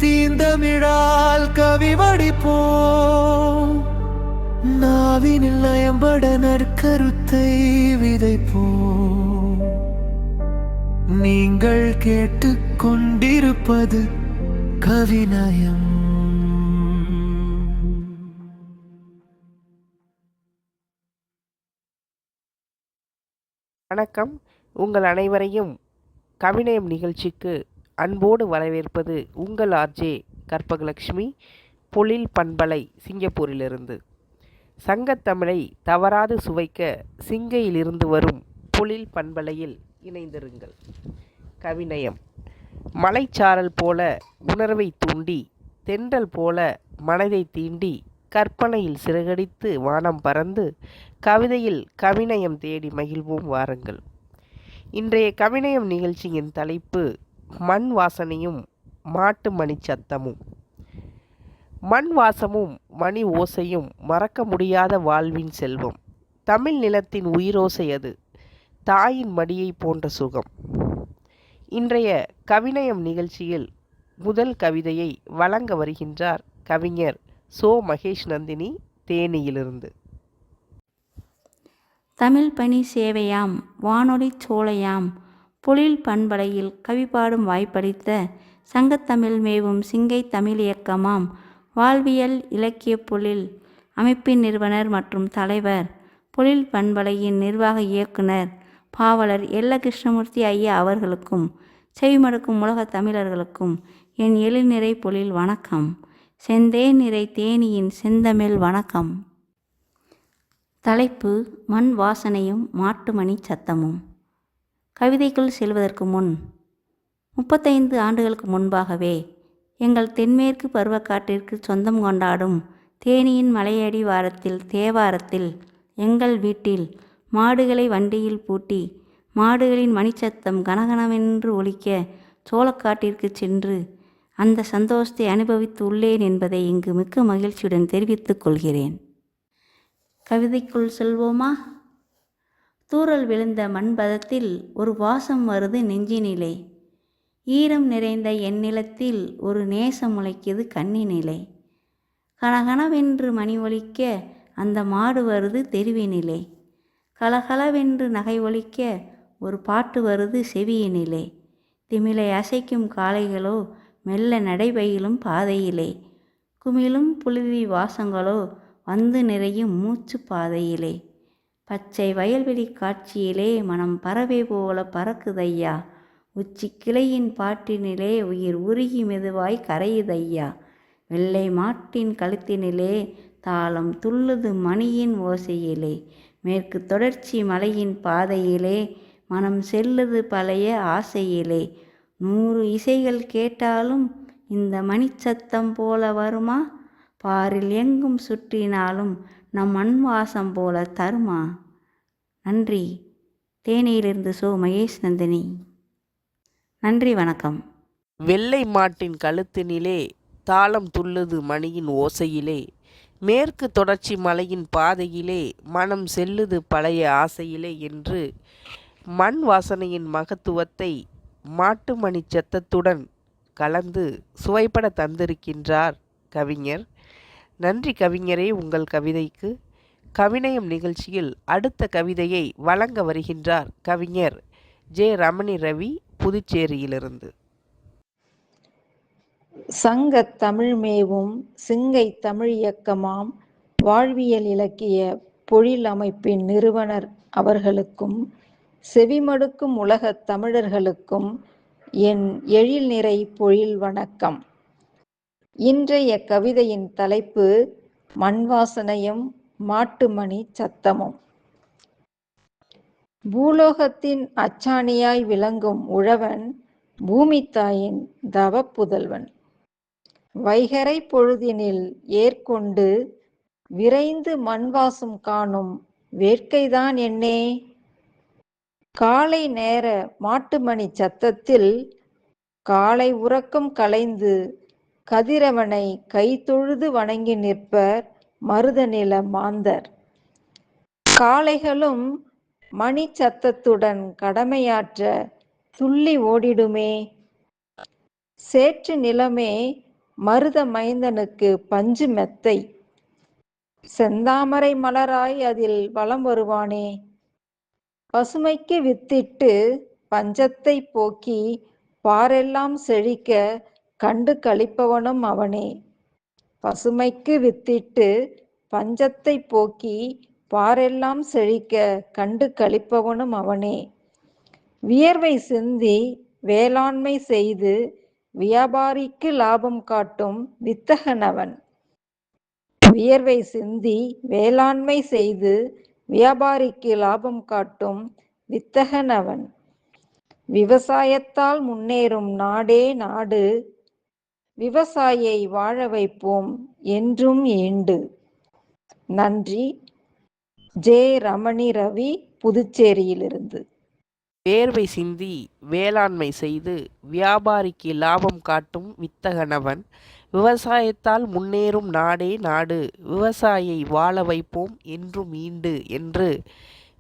தீந்தமிழால் கவி வடிப்போம், நாவினில் நயம்பட நற்கருத்தை விதைப்போம். நீங்கள் கேட்டுக்கொண்டிருப்பது கவிநயம். வணக்கம். உங்கள் அனைவரையும் கவிநயம் நிகழ்ச்சிக்கு அன்போடு வரவேற்பது உங்கள் ஆர்ஜே கற்பகலட்சுமி, பொழில் பண்பலை, சிங்கப்பூரிலிருந்து. சங்கத்தமிழை தவறாது சுவைக்க சிங்கையிலிருந்து வரும் பொழில் பண்பலையில் இணைந்திருங்கள். கவிநயம். மலைச்சாரல் போல உணர்வை தூண்டி, தென்றல் போல மனதை தீண்டி, கற்பனையில் சிறகடித்து வானம் பறந்து, கவிதையில் கவிநயம் தேடி மகிழ்வோம் வாருங்கள். இன்றைய கவிநயம் நிகழ்ச்சியின் தலைப்பு மண் வாசனையும் மாட்டு மணி சத்தமும். மண் வாசமும் மணி ஓசையும் மறக்க முடியாத வாழ்வின் செல்வம். தமிழ் நிலத்தின் உயிரோசை அது, தாயின் மடியை போன்ற சுகம். இன்றைய கவிநயம் நிகழ்ச்சியில் முதல் கவிதையை வழங்க வருகின்றார் கவிஞர் சோ மகேஷ் நந்தினி, தேனியிலிருந்து. தமிழ் பணி சேவையாம் வானொலி சோலையாம் பொழில் பண்பலையில் கவி பாடும் வாய்ப்பளித்த சங்கத்தமிழ் மேவும் சிங்கை தமிழ் இயக்கமாம் வாழ்வியல் இலக்கிய பொழில் அமைப்பின் நிறுவனர் மற்றும் தலைவர், பொழில் பண்பலையின் நிர்வாக இயக்குனர் பாவலர் எல்ல கிருஷ்ணமூர்த்தி ஐயா அவர்களுக்கும் செவிமடுக்கும் உலக தமிழர்களுக்கும் என் எழில்நிறை பொழில் வணக்கம். செந்தேன் நிறை தேனியின் செந்தமிழ் வணக்கம். தலைப்பு மண் வாசனையும் மாட்டு மணி சத்தமும். கவிதைக்குள் செல்வதற்கு முன் 35 ஆண்டுகளுக்கு முன்பாகவே எங்கள் தென்மேற்கு பருவக்காட்டிற்கு சொந்தம் கொண்டாடும் தேனியின் மலையடி வாரத்தில் தேவாரத்தில் எங்கள் வீட்டில் மாடுகளை வண்டியில் பூட்டி மாடுகளின் மணிச்சத்தம் கனகனவென்று ஒலிக்க சோளக்காட்டிற்கு சென்று அந்த சந்தோஷத்தை அனுபவித்து உள்ளேன் என்பதை இங்கு மிக்க மகிழ்ச்சியுடன் தெரிவித்துக் கொள்கிறேன். கவிதைக்குள் செல்வோமா? தூறல் விழுந்த மண்பதத்தில் ஒரு வாசம் வருது நெஞ்சினிலே, ஈரம் நிறைந்த என் நிலத்தில் ஒரு நேசம் முளைக்குது கண்ணினிலே, கனகனவென்று மணி ஒலிக்க அந்த மாடு வருது தெருவினிலே, கலகலவென்று நகை ஒலிக்க ஒரு பாட்டு வருது செவியினிலே, திமிலை அசைக்கும் காளைகளோ மெல்ல நடைபயிலும் பாதையிலே, குமிழும் புழுதி வாசங்களோ வந்து நிறையும் மூச்சு பாதையிலே, பச்சை வயல்வெளி காட்சியிலே மனம் பறவை போல பறக்குதையா, உச்சி கிளையின் பாட்டினிலே உயிர் உருகி மெதுவாய் கரையுதையா, வெள்ளை மாட்டின் கழுத்தினிலே தாளம் துள்ளுது மணியின் ஓசையிலே, மேற்கு தொடர்ச்சி மலையின் பாதையிலே மனம் செல்லுது பழைய ஆசையிலே, 100 இசைகள் கேட்டாலும் இந்த மணிச்சத்தம் போல வருமா, பாரில் எங்கும் சுற்றினாலும் நம் மண் வாசம் போல தருமா. நன்றி. தேனியிலிருந்து சோ மகேஷ் நந்தினி. நன்றி, வணக்கம். வெள்ளை மாட்டின் கழுத்தினிலே தாளம் துள்ளுது மணியின் ஓசையிலே, மேற்கு தொடர்ச்சி மலையின் பாதையிலே மனம் செல்லுது பழைய ஆசையிலே என்று மண் வாசனையின் மகத்துவத்தை மாட்டு மணி சத்தத்துடன் கலந்து சுவைப்பட தந்திருக்கின்றார் கவிஞர். நன்றி கவிஞரே உங்கள் கவிதைக்கு. கவிநயம் நிகழ்ச்சியில் அடுத்த கவிதையை வழங்க வருகின்றார் கவிஞர் ஜே ரமணி ரவி, புதுச்சேரியிலிருந்து. சங்க தமிழ் மேவும் சிங்கை தமிழ் இயக்கமாம் வாழ்வியல் இலக்கிய பொழில் அமைப்பின் நிறுவனர் அவர்களுக்கும் செவிமடுக்கும் உலகத் தமிழர்களுக்கும் என் எழில் நிறை பொழில் வணக்கம். இன்றைய கவிதையின் தலைப்பு மண் வாசனையும் மாட்டு மணி சத்தமும். பூலோகத்தின் அச்சாணியாய் விளங்கும் உழவன் பூமி தாயின் தவப்புதல்வன். வைகரை பொழுதினில் ஏற்கொண்டு விரைந்து மண்வாசம் காணும் வேட்கைதான் என்னே. காலை நேர மாட்டுமணி சத்தத்தில் காலை உறக்கம் கலைந்து கதிரவனை கைதொழுது வணங்கி நிற்பர் மருதநில மாந்தர். காளைகளும் மணி சத்தத்துடன் கடமையாற்ற துள்ளி ஓடிடுமே. சேற்று நிலமே மருத மைந்தனுக்கு பஞ்சு மெத்தை. செந்தாமரை மலராய் அதில் வலம் வருவானே. பசுமைக்கு வித்திட்டு பஞ்சத்தை போக்கி பாரெல்லாம் செழிக்க கண்டு களிப்பவனும் அவனே. பசுமைக்கு வித்திட்டு பஞ்சத்தை போக்கி பாரெல்லாம் செழிக்க கண்டு களிப்பவனும் அவனே. வியர்வை சிந்தி வேளாண்மை செய்து வியாபாரிக்கு லாபம் காட்டும் வித்தகனவன். வியர்வை சிந்தி வேளாண்மை செய்து வியாபாரிக்கு லாபம் காட்டும் வித்தகனவன். விவசாயத்தால் முன்னேறும் நாடே நாடு. விவசாயியை வாழ வைப்போம் என்றும் ஈண்டு. நன்றி. ஜே. ரமணி ரவி, புதுச்சேரியிலிருந்து. வேர்வை சிந்தி வேளாண்மை செய்து வியாபாரிக்கு லாபம் காட்டும் வித்தகனவன். விவசாயத்தால் முன்னேறும் நாடே நாடு. விவசாயியை வாழ வைப்போம் என்றும் ஈண்டு என்று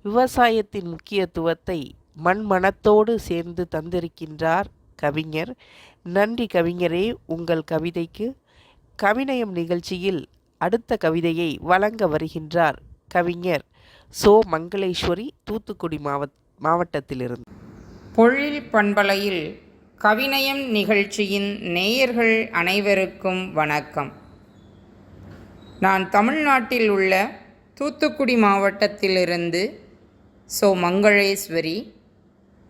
விவசாயத்தின் முக்கியத்துவத்தை மண்மனத்தோடு சேர்ந்து தந்திருக்கின்றார் கவிஞர். நன்றி கவிஞரே. உங்கள் கவிதைக்கு கவிநயம் நிகழ்ச்சியில் அடுத்த கவிதையை வழங்க வருகின்றார் கவிஞர் சோ. மங்களேஸ்வரி, தூத்துக்குடி மாவட்டத்திலிருந்து. பொழில் பண்பலையில் கவிநயம் நிகழ்ச்சியின் நேயர்கள் அனைவருக்கும் வணக்கம். நான் தமிழ்நாட்டில் உள்ள தூத்துக்குடி மாவட்டத்திலிருந்து சோ. மங்களேஸ்வரி.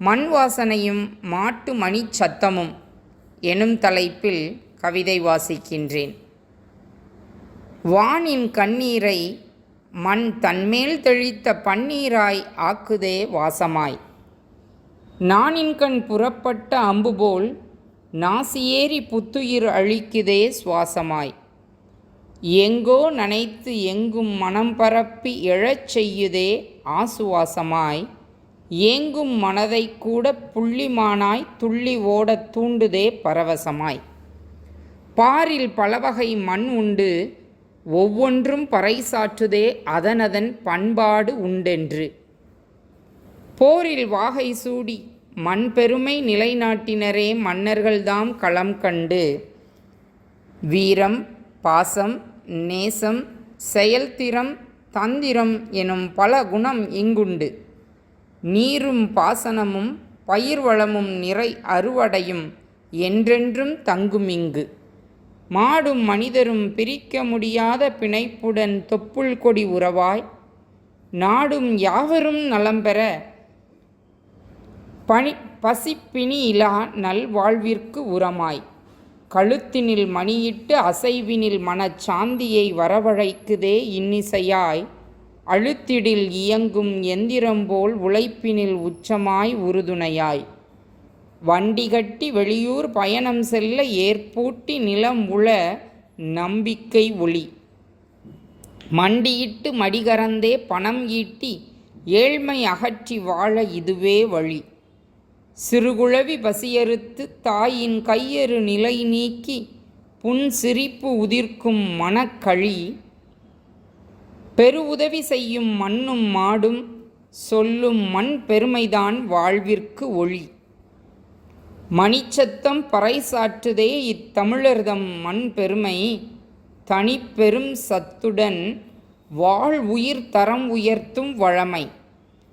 மண் வாசனையும் மாட்டு மணி சத்தமும் எனும் தலைப்பில் கவிதை வாசிக்கின்றேன். வானின் கண்ணீரை மண் தன்மேல் தெளித்த பன்னீராய் ஆக்குதே வாசமாய். நானின்கண் புறப்பட்ட அம்புபோல் நாசியேறி புத்துயிர் அழிக்குதே சுவாசமாய். எங்கோ நனைத்து எங்கும் மனம் பரப்பி எழச் செய்யுதே ஆசுவாசமாய். ஏங்கும் மனதை கூட புள்ளிமானாய் துள்ளி ஓடத் தூண்டுதே பரவசமாய். பாரில் பலவகை மண் உண்டு, ஒவ்வொன்றும் பறைசாற்றுதே அதனதன் பண்பாடு உண்டென்று. போரில் வாகை சூடி மண் பெருமை நிலைநாட்டினரே மன்னர்கள்தாம் களம் கண்டு. வீரம், பாசம், நேசம், செயல்திறம், தந்திரம் எனும் பல குணம் இங்குண்டு. நீரும் பாசனமும் பயிர் வளமும் நிறை அறுவடையும் என்றென்றும் தங்குமிங்கு. மாடும் மனிதரும் பிரிக்க முடியாத பிணைப்புடன் தொப்புள் கொடி உறவாய். நாடும் யாவரும் நலம்பெற பசிப்பினி இலா நல்வாழ்விற்கு உரமாய். கழுத்தினில் மணியிட்டு அசைவினில் மனச்சாந்தியை வரவழைக்குதே இன்னிசையாய். அழுத்திடில் இயங்கும் எந்திரம்போல் உழைப்பினில் உச்சமாய் உறுதுணையாய். வண்டி கட்டி வெளியூர் பயணம் செல்ல ஏற்பூட்டி நிலம் உள நம்பிக்கை ஒளி. மண்டியிட்டு மடிகரந்தே பணம் ஈட்டி ஏழ்மை அகற்றி வாழ இதுவே வழி. சிறுகுழவி பசியறுத்து தாயின் கையறு நிலை நீக்கி புன் சிரிப்பு உதிர்க்கும் மனக்களி. பெரு உதவி செய்யும் மண்ணும் மாடும் சொல்லும் மண் பெருமைதான் வாழ்விற்கு ஒளி. மணிச்சத்தம் பறைசாற்றுதே இத்தமிழர்தம் மண் பெருமை. தனிப்பெரும் சத்துடன் வாழ் உயிர் தரம் உயர்த்தும் வழமை.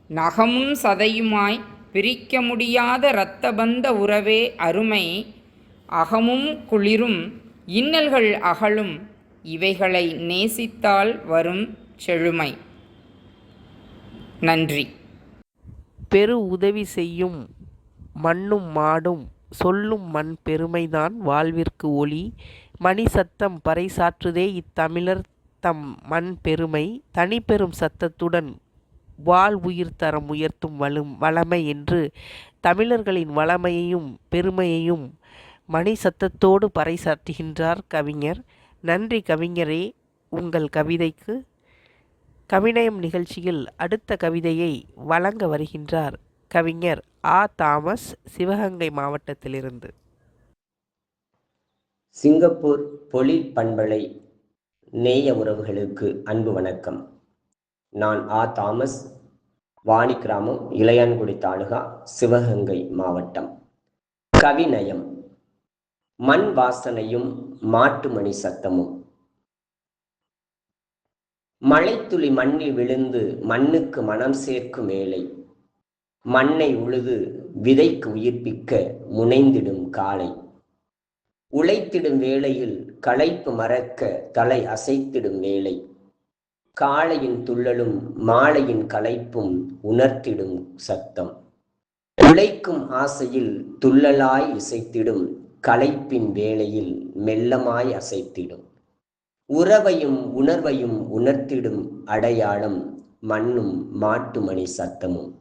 நகமும் சதையுமாய் பிரிக்க முடியாத இரத்தபந்த உறவே அருமை. அகமும் குளிரும் இன்னல்கள் அகலும் இவைகளை நேசித்தால் வரும் செழுமை. நன்றி. பெரு உதவி செய்யும் மண்ணும் மாடும் சொல்லும் மண் பெருமைதான் வாழ்விற்கு ஒளி. மணி சத்தம் பறைசாற்றுதே இத்தமிழர் தம் மண் பெருமை. தனிப்பெரும் சத்தத்துடன் வாழ் உயிர் தரம் உயர்த்தும் வளமை என்று தமிழர்களின் வளமையையும் பெருமையையும் மணி சத்தத்தோடு பறைசாற்றுகின்றார் கவிஞர். நன்றி கவிஞரே. உங்கள் கவிதைக்கு கவிநயம் நிகழ்ச்சியில் அடுத்த கவிதையை வழங்க வருகின்றார் கவிஞர் ஆ. தாமஸ், சிவகங்கை மாவட்டத்திலிருந்து. சிங்கப்பூர் பொழில் பண்பலை நேய உறவுகளுக்கு அன்பு வணக்கம். நான் ஆ. தாமஸ், வாணி கிராமம், இளையான்குடி தாலுகா, சிவகங்கை மாவட்டம். கவிநயம். மண் வாசனையும் மாட்டு மணி சத்தமும். மழைத்துளி மண்ணில் விழுந்து மண்ணுக்கு மனம் சேர்க்கும் வேளை, மண்ணை உழுது விதைக்கு உயிர்ப்பிக்க முனைந்திடும் காலை, உழைத்திடும் வேளையில் களைப்பு மறக்க தலை அசைத்திடும் வேளை, காளையின் துள்ளலும் மாலையின் களைப்பும் உணர்த்திடும் சத்தம், உழைக்கும் ஆசையில் துள்ளலாய் இசைத்திடும் களைப்பின் வேளையில் மெல்லமாய் அசைத்திடும், உறவையும் உணர்வையும் உணர்த்திடும் அடையாளம் மண்ணும் மாட்டு மணி சத்தமும்.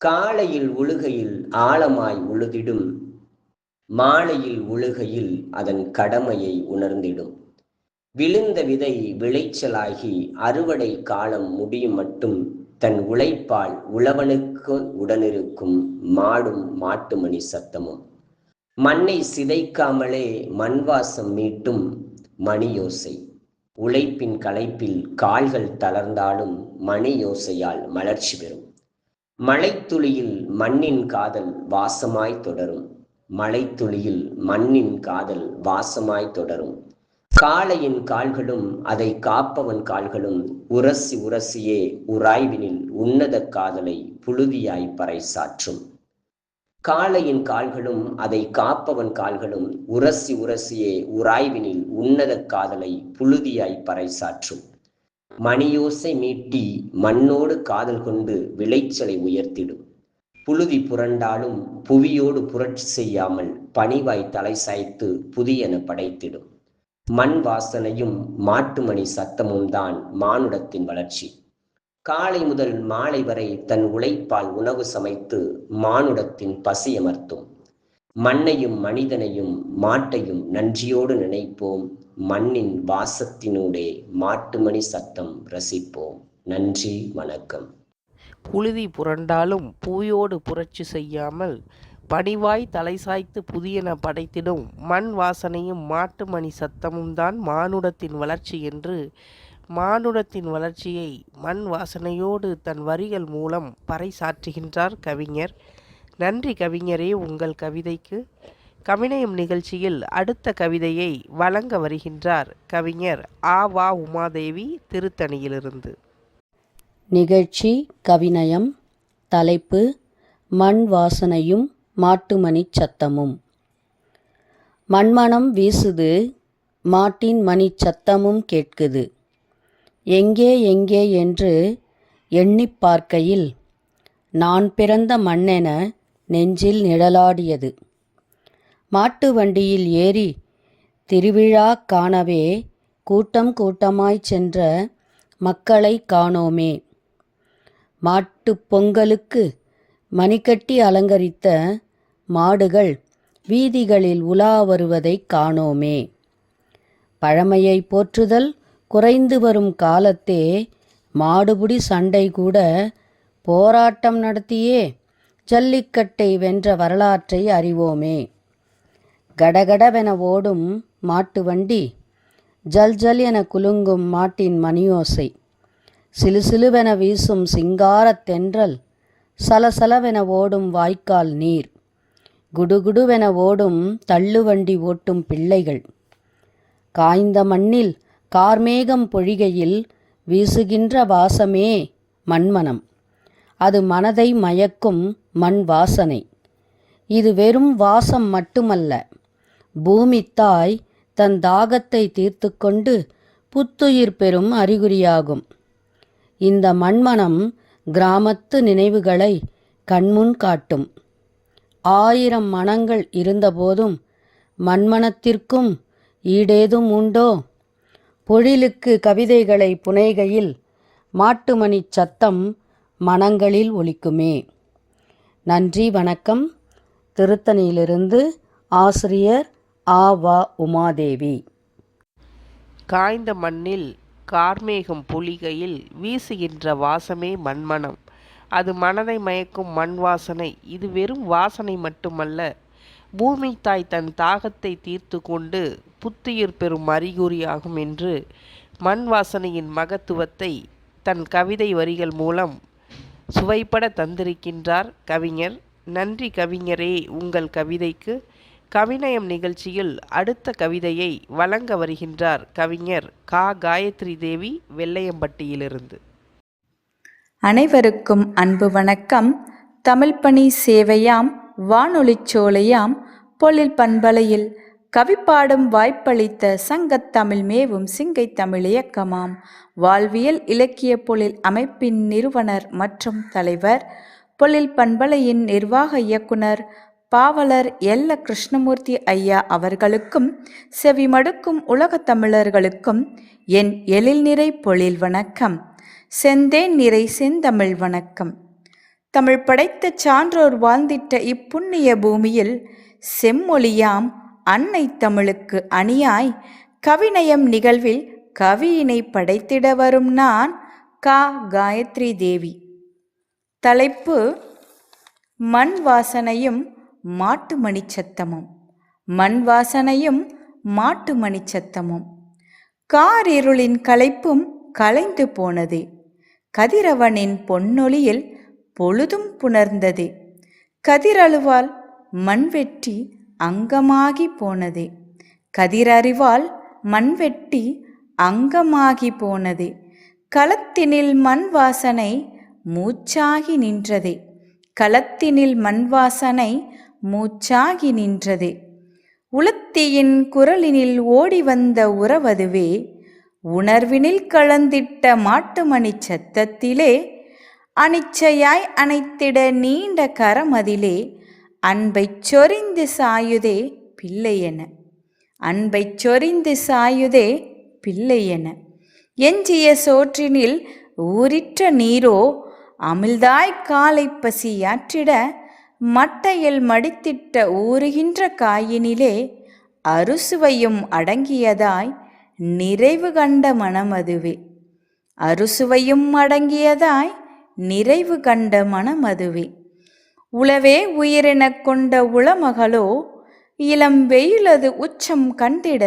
காலையில் உழுகையில் ஆழமாய் உழுதிடும், மாலையில் உழுகையில் அதன் கடமையை உணர்ந்திடும், விழுந்த விதை விளைச்சலாகி அறுவடை காலம் முடியும் மட்டும் தன் உழைப்பால் உழவனுக்கு உடனிருக்கும் மாடும் மாட்டு மணி சத்தமும். மண்ணை சிதைக்காமலே மண்வாசம் மீட்டும் மணியோசை, உழைப்பின் களைப்பில் கால்கள் தளர்ந்தாலும் மணியோசையால் மலர்ச்சி பெறும், மழைத்துளியில் மண்ணின் காதல் வாசமாய் தொடரும், மழைத்துளியில் மண்ணின் காதல் வாசமாய் தொடரும், காளையின் கால்களும் அதை காப்பவன் கால்களும் உரசி உரசியே உராய்வினில் உன்னத காதலை புழுதியாய் பறைசாற்றும், காளையின் கால்களும் அதை காப்பவன் கால்களும் உரசி உரசியே உராய்வினில் உன்னத காதலை புழுதியாய் பறைசாற்றும், மணியோசை மீட்டி மண்ணோடு காதல் கொண்டு விளைச்சலை உயர்த்திடும், புழுதி புரண்டாலும் புவியோடு புரட்சி செய்யாமல் பணிவாய் தலை சாய்த்து புதியன படைத்திடும், மண் வாசனையும் மாட்டு மணி சத்தமும் தான் மானுடத்தின் வளர்ச்சி. காலை முதல் மாலை வரை தன் உழைப்பால் உணவு சமைத்து மானுடத்தின் பசியமர்த்தும், மண்ணையும் மனிதனையும் மாட்டையும் நன்றியோடு நினைப்போம், மண்ணின் வாசத்தினூடே மாட்டு மணி சத்தம் ரசிப்போம். நன்றி, வணக்கம். புழுதி புரண்டாலும் புவியோடு புரட்சி செய்யாமல் பணிவாய் தலை சாய்த்து புதியன படைத்திடும் மண் வாசனையும் மாட்டு மணி சத்தமும் தான் மானுடத்தின் வளர்ச்சி என்று மானுடத்தின் வளர்ச்சியை மண் வாசனையோடு தன் வரிகள் மூலம் பறைசாற்றுகின்றார் கவிஞர். நன்றி கவிஞரே உங்கள் கவிதைக்கு. கவிநயம் நிகழ்ச்சியில் அடுத்த கவிதையை வழங்க வருகின்றார் கவிஞர் ஆ.வா. உமாதேவி, திருத்தணியிலிருந்து. நிகழ்ச்சி கவிநயம். தலைப்பு மண் வாசனையும் மாட்டுமணி சத்தமும். மண்மணம் வீசுது, மாட்டின் மணி சத்தமும் கேட்குது, எங்கே எங்கே என்று எண்ணிப் பார்க்கையில் நான் பிறந்த மண்ணென நெஞ்சில் நிழலாடியது. மாட்டு வண்டியில் ஏறி திருவிழா காணவே கூட்டம் கூட்டமாய் சென்ற மக்களை காணோமே. மாட்டுப் பொங்கலுக்கு மணிக்கட்டி அலங்கரித்த மாடுகள் வீதிகளில் உலா வருவதை காணோமே. பழமையை போற்றுதல் குறைந்து வரும் காலத்தே மாடுபிடி சண்டை கூட போராட்டம் நடத்தியே ஜல்லிக்கட்டை வென்ற வரலாற்றை அறிவோமே. கடகடவென ஓடும் மாட்டு வண்டி, ஜல் ஜல் என குலுங்கும் மாட்டின் மணியோசை, சிலுசிலுவென வீசும் சிங்காரத் தென்றல், சலசலவென ஓடும் வாய்க்கால் நீர், குடுகுடுவென ஓடும் தள்ளுவண்டி ஓட்டும் பிள்ளைகள், காய்ந்த மண்ணில் கார்மேகம் பொழிகையில் வீசுகின்ற வாசமே மண்மனம். அது மனதை மயக்கும் மண் வாசனை. இது வெறும் வாசம் மட்டுமல்ல, பூமி தாய் தன் தாகத்தை தீர்த்து கொண்டு புத்துயிர் பெறும் அறிகுறியாகும். இந்த மண்மனம் கிராமத்து நினைவுகளை கண்முன் காட்டும். 1000 மனங்கள் இருந்தபோதும் மண்மனத்திற்கும் ஈடேதும் உண்டோ? பொழிலுக்கு கவிதைகளை புனைகையில் மாட்டுமணி சத்தம் மனங்களில் ஒலிக்குமே. நன்றி, வணக்கம். திருத்தணியிலிருந்து ஆசிரியர் ஆ.வா. உமாதேவி. காய்ந்த மண்ணில் கார்மேகம் பொழிகையில் வீசுகின்ற வாசமே மண்மனம். அது மனதை மயக்கும் மண் வாசனை. இது வெறும் வாசனை மட்டுமல்ல, பூமி தாய் தன் தாகத்தை தீர்த்து கொண்டு புத்துயிர் பெறும் அறிகுறியாகும் என்று மண் வாசனையின் மகத்துவத்தை தன் கவிதை வரிகள் மூலம் சுவைப்பட தந்திருக்கின்றார் கவிஞர். நன்றி கவிஞரே உங்கள் கவிதைக்கு. கவிநயம் நிகழ்ச்சியில் அடுத்த கவிதையை வழங்க வருகின்றார் கவிஞர் கா. காயத்ரி தேவி, வெள்ளையம்பட்டியிலிருந்து. அனைவருக்கும் அன்பு வணக்கம். தமிழ்ப்பணி சேவையாம் வானொலிச் சோலையாம் பொழில் பண்பலையில் கவிப்பாடும் வாய்ப்பளித்த சங்கத்தமிழ் மேவும் சிங்கை தமிழ் இயக்கமாம் வாழ்வியல் இலக்கிய பொழில் அமைப்பின் நிறுவனர் மற்றும் தலைவர், பொழில் பண்பலையின் நிர்வாக இயக்குனர் பாவலர் எல்ல கிருஷ்ணமூர்த்தி ஐயா அவர்களுக்கும் செவிமடுக்கும் உலகத் தமிழர்களுக்கும் என் எழில் நிறை பொழில் வணக்கம். செந்தேன் நிறை செந்தமிழ் வணக்கம். தமிழ் படைத்த சான்றோர் வாழ்ந்திட்ட இப்புண்ணிய பூமியில் செம்மொழியாம் அன்னை தமிழுக்கு அணியாய் கவிநயம் நிகழ்வில் கவியினை படைத்திட வரும் நான் கா. காயத்ரி தேவி. தலைப்பு: மண் வாசனையும் மாட்டு மணிச்சத்தமும். மண் வாசனையும் மாட்டு மணிச்சத்தமும். காரிருளின் களைப்பும் கலைந்து போனதே, கதிரவனின் பொன்னொளியில் பொழுதும் புணர்ந்ததே, கதிரழுவால் மண்வெட்டி அங்கமாகி போனதே, கதிரறிவால் மண்வெட்டி அங்கமாகி போனதே, களத்தினில் மண் வாசனை மூச்சாகி நின்றதே, களத்தினில் மண் வாசனை மூச்சாகி நின்றதே, உளத்தியின் குரலினில் ஓடி வந்த உறவதுவே, உணர்வினில் கலந்திட்ட மாட்டுமணி சத்தத்திலே, அனிச்சையாய் அணைத்திட நீண்ட கரமதிலே, அன்பைச் சொரிந்து சாயுதே பிள்ளையென, அன்பைச் சொரிந்து சாயுதே பிள்ளையென, எஞ்சிய சோற்றினில் ஊறிற்ற நீரோ அமிழ்தாய் காலை பசியாற்றிட, மட்டையில் மடித்திட்ட ஊறுகின்ற காயினிலே அறுசுவையும் அடங்கியதாய் நிறைவு கண்ட மனமதுவே, அறுசுவையும் அடங்கியதாய் நிறைவு கண்ட மனமதுவே, உளவே உயிரெனக் கொண்ட உளமகளோ இளம் வெயிலது உச்சம் கண்டிட,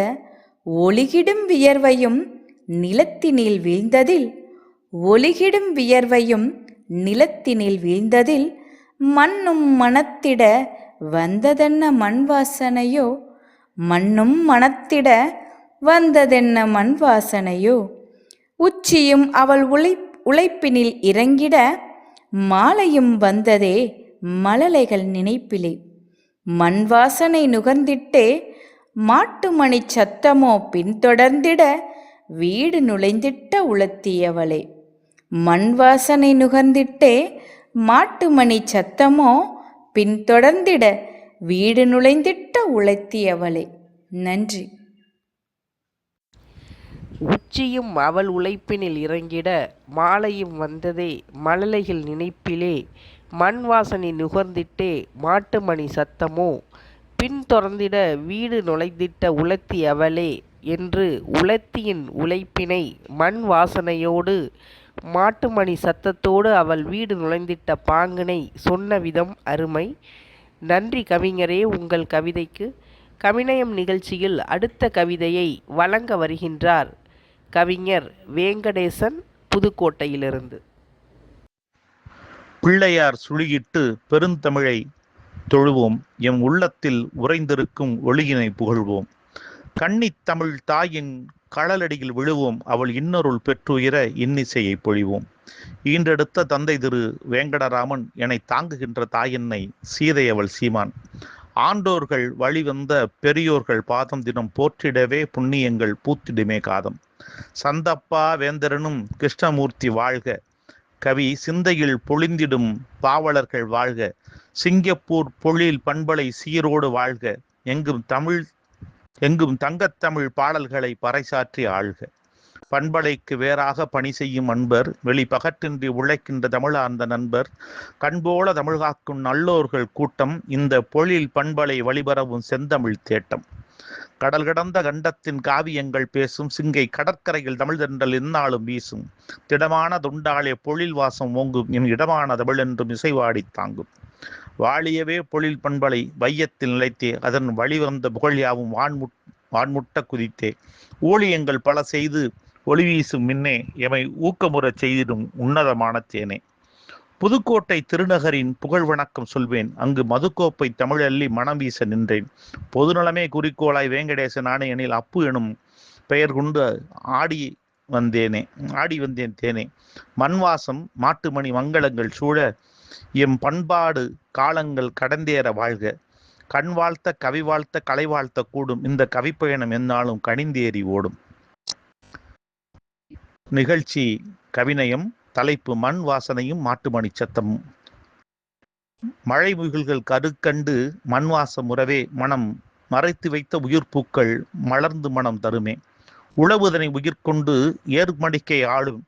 ஒளிகிடும் வியர்வையும் நிலத்தினில் வீழ்ந்ததில், ஒளிகிடும் வியர்வையும் நிலத்தினில் வீழ்ந்ததில், மண்ணும் மணத்திட வந்ததென்ன மண் வாசனையோ, மண்ணும் மணத்திட வந்ததென்ன மண் வாசனையோ, உச்சியும் அவள் உழைப்பினில் இறங்கிட, மாலையும் வந்ததே மழலைகள் நினைப்பிலே, மண் வாசனை நுகர்ந்திட்டே மாட்டுமணி சத்தமோ பின்தொடர்ந்திட, வீடு நுழைந்திட்ட உலர்த்தியவளே, மண் வாசனை நுகர்ந்திட்டே மாட்டுமணி சத்தமோ பின்தொடர்ந்திட, வீடு நுழைந்திட்ட உலர்த்தியவளே. நன்றி. உச்சியும் அவள் உழைப்பினில் இறங்கிட, மாலையும் வந்ததே மழலைகள் நினைப்பிலே, மண் வாசனை நுகர்ந்திட்டே மாட்டுமணி சத்தமோ பின்தொடர்ந்திட, வீடு நுழைந்திட்ட உலர்த்தி அவளே என்று உலர்த்தியின் உழைப்பினை மண் வாசனையோடு மாட்டுமணி சத்தத்தோடு அவள் வீடு நுழைந்திட்ட பாங்கினை சொன்ன விதம் அருமை. நன்றி கவிஞரே உங்கள் கவிதைக்கு. கவிநயம் நிகழ்ச்சியில் அடுத்த கவிதையை வழங்க வருகின்றார் கவிஞர் வேங்கடேசன், புதுக்கோட்டையிலிருந்து. பிள்ளையார் சுழியிட்டு பெருந்தமிழை தொழுவோம், எம் உள்ளத்தில் உறைந்திருக்கும் ஒளியினை புகழ்வோம். கன்னித் தமிழ் தாயின் களலடியில் விழுவோம், அவள் இன்னொருள் பெற்றுயிர இன்னிசையை பொழிவோம். ஈன்றெடுத்த தந்தை திரு வேங்கடராமன் என தாங்குகின்ற தாயென்னை சீதை அவள் சீமான். ஆண்டோர்கள் வழிவந்த பெரியோர்கள் பாதம் தினம் போற்றிடவே புண்ணியங்கள் பூத்திடுமே காதம். சந்தப்பா வேந்தரனும் கிருஷ்ணமூர்த்தி வாழ்க, கவி சிந்தையில் பொழிந்திடும் பாவலர்கள் வாழ்க. சிங்கப்பூர் பொழில் பண்பலை சீரோடு வாழ்க, எங்கும் தங்கத்தமிழ் பாடல்களை பறைசாற்றி ஆழ்க. பண்பலைக்கு வேறாக பணி செய்யும் அன்பர், வெளிப்பகற்றின்றி உழைக்கின்ற தமிழார்ந்த நண்பர், கண்போல தமிழ் காக்கும் நல்லோர்கள் கூட்டம், இந்த பொழில் பண்பலை வழிபரவும் செந்தமிழ் தேட்டம். கடல் கடந்த கண்டத்தின் காவியங்கள் பேசும் சிங்கை கடற்கரையில் தமிழ் தென்றல் எந்நாளும் வீசும். திடமான தொண்டாலே பொழில் வாசம் ஓங்கும், என் இடமான தமிழ் என்றும் இசைவாடி தாங்கும். வாழியவே பொழில் பண்பலை வையத்தில் நிலைத்தே, அதன் வழிவந்த புகழ்யாவும் வான்முட்ட குதித்தே. ஊழியங்கள் பல செய்து ஒளி வீசும் மின்னே, எமை ஊக்கமுறச் செய்திடும் உன்னதமான தேனே. புதுக்கோட்டை திருநகரின் புகழ் வணக்கம் சொல்வேன். அங்கு மதுக்கோப்பை தமிழள்ளி மனம் வீச நின்றேன். பொதுநலமே குறிக்கோளாய் வேங்கடேச நாணே எனில் அப்பு எனும் பெயர் கொண்டு ஆடி வந்தேன் தேனே. மண்வாசம் மாட்டுமணி மங்களங்கள் சூழ எம் பண்பாடு காலங்கள் கடந்தேற வாழ்க. கண் வாழ்த்த கவி வாழ்த்த கலை வாழ்த்த கூடும் இந்த கவிப்பயணம் எந்நாளும் கனிந்தேறி ஓடும். நிகழ்ச்சி கவிநயம். தலைப்பு மண் வாசனையும் மாட்டுமணி சத்தமும். மழை முகில்கள் கருக்கண்டு மண்வாசம் உறவே மனம் மறைத்து வைத்த உயிர்ப்பூக்கள் மலர்ந்து மனம் தருமே. உழவுதனை உயிர்கொண்டு ஏர்மடிக்கை ஆளும்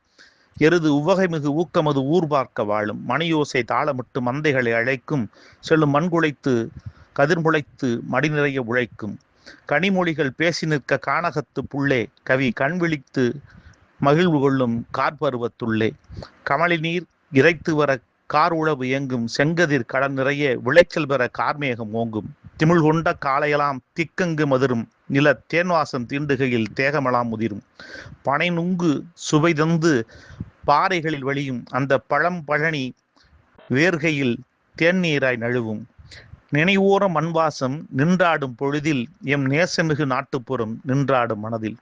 எருது உவகைமிகு ஊக்கமது ஊர் பார்க்க வாழும். மணியோசை தாளமிட்டு மந்தைகளை அழைக்கும் செல்லும் மண்குலைத்து கதிர்முளைத்து மடி நிறைய உழைக்கும். கனிமொழிகள் பேசி நிற்க கானகத்து புள்ளே கவி கண் விழித்து மகிழ்வு கொள்ளும் கார்பருவத்துள்ளே. கமலி நீர் இறைத்து வர கார் உழவு இயங்கும் செங்கதிர் கடன் நிறைய விளைச்சல் பெற கார்மேகம் ஓங்கும். திமிழ் கொண்ட காலையெல்லாம் திக்கங்கு மதுரும் நில தேன்வாசம் தீண்டுகையில் தேகமெல்லாம் முதிரும். பனை நுங்கு சுவை தந்து பாறைகளில் வழியும் அந்த பழம் பழனி வேர்கையில் தேநீராய் நழுவும். நினைவோர மண்வாசம் நின்றாடும் பொழுதில் எம் நேசமிகு நாட்டுப்புறம் நின்றாடும் மனதில்.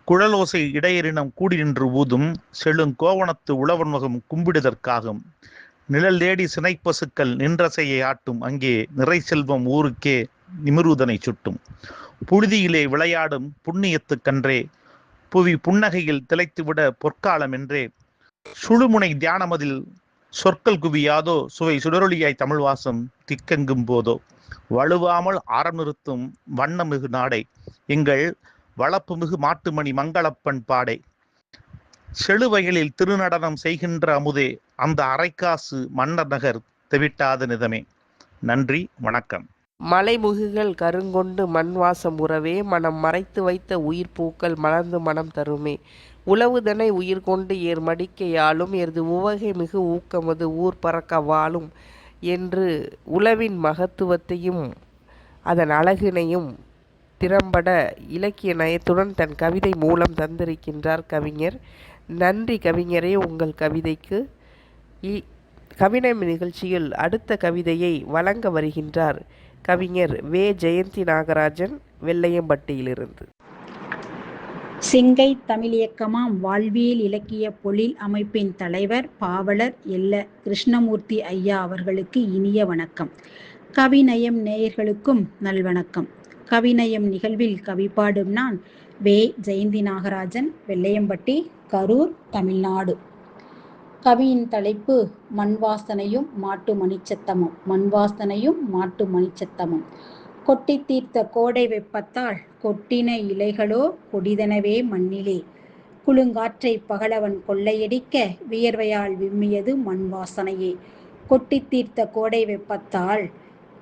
குழலோசை இடையரினம் கூடி நின்று ஊதும் செழுங்கோவணத்து உழவன்முகம் கும்பிடுதற்காகும். நிழல் தேடி சினைப்பசுக்கள் நின்றசையை ஆட்டும் அங்கே நிறை செல்வம் ஊருக்கே நிமிருதனை சுட்டும். புழுதியிலே விளையாடும் புண்ணியத்து கன்றே புவி புன்னகையில் திளைத்துவிட பொற்காலம் என்றே. சுழுமுனை தியானமதில் சொற்கள் குவியாதோ சுவை சுடரொளியாய் தமிழ்வாசம் திக்கெங்கும் போதோ. வலுவாமல் ஆரம் நிறுத்தும் வண்ணமிகு நாடை எங்கள் வளப்புமிகு மாட்டுமணி மங்களப்பன் பாடை. செழுவயலில் திருநடனம் செய்கின்ற அமுதே அந்த அரைக்காசு மன்னர் நகர் தெவிட்டாத நிதமே. நன்றி, வணக்கம். மலைமுகில்கள் கருங்கொண்டு மண்வாசம் உறவே மனம் மறைத்து வைத்த உயிர் பூக்கள் மலர்ந்து மனம் தருமே. உழவுதனை உயிர் கொண்டு ஏர் மடிக்கையாலும் எருது உவகை மிகு ஊக்கமது ஊர் பறக்க வாழும் என்று உழவின் மகத்துவத்தையும் அதன் அழகினையும் திறம்பட இலக்கிய நயத்துடன் தன் கவிதை மூலம் தந்திருக்கின்றார் கவிஞர். நன்றி கவிஞரே. உங்கள் கவிதைக்கு கவிநயம் நிகழ்ச்சியில் அடுத்த கவிதையை வழங்க வருகின்றார் கவிஞர் வே. ஜெயந்தி நாகராஜன், வெள்ளையம்பட்டியிலிருந்து. சிங்கை தமிழியக்கமாம் வாழ்வியல் இலக்கிய பொழில் அமைப்பின் தலைவர் பாவலர் எல்ல கிருஷ்ணமூர்த்தி ஐயா அவர்களுக்கு இனிய வணக்கம். கவிநயம் நேயர்களுக்கும் நல்வணக்கம். கவிநயம் நிகழ்வில் கவிப்பாடும் நான் வே. ஜெயந்தி நாகராஜன், வெள்ளையம்பட்டி, கரூர், தமிழ்நாடு. கவியின் தலைப்பு மண்வாசனையும் மாட்டு மணிச்சத்தமும். மண்வாசனையும் மாட்டு மணிச்சத்தமும். கொட்டி தீர்த்த கோடை வெப்பத்தால் கொட்டின இலைகளோ கொடிதனவே மண்ணிலே. குளுங்காற்றை பகலவன் கொள்ளையடிக்க வியர்வையால் விம்மியது மண் வாசனையே. கொட்டி தீர்த்த கோடை வெப்பத்தால்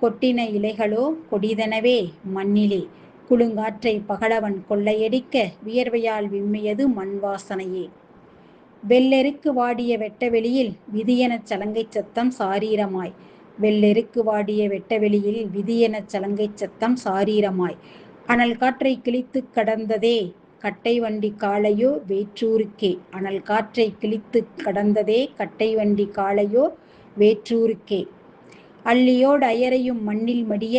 கொட்டின இலைகளோ கொடிதனவே மண்ணிலே. குளுங்காற்றை பகலவன் கொள்ளையடிக்க வியர்வையால் விம்மியது மண் வாசனையே. வெள்ளெருக்கு வாடிய வெட்டவெளியில் விதியெனச் சலங்கை சத்தம் சாரீரமாய். வெள்ளெருக்கு வாடிய வெட்டவெளியில் விதியெனச் சலங்கை சத்தம் சாரீரமாய். அனல் காற்றை கிழித்து கடந்ததே கட்டை வண்டி காளையோ வேற்றூருக்கே. அனல் காற்றை கிழித்து கடந்ததே கட்டை வண்டி காளையோ வேற்றூருக்கே. அள்ளியோடு அயரையும் மண்ணில் மடிய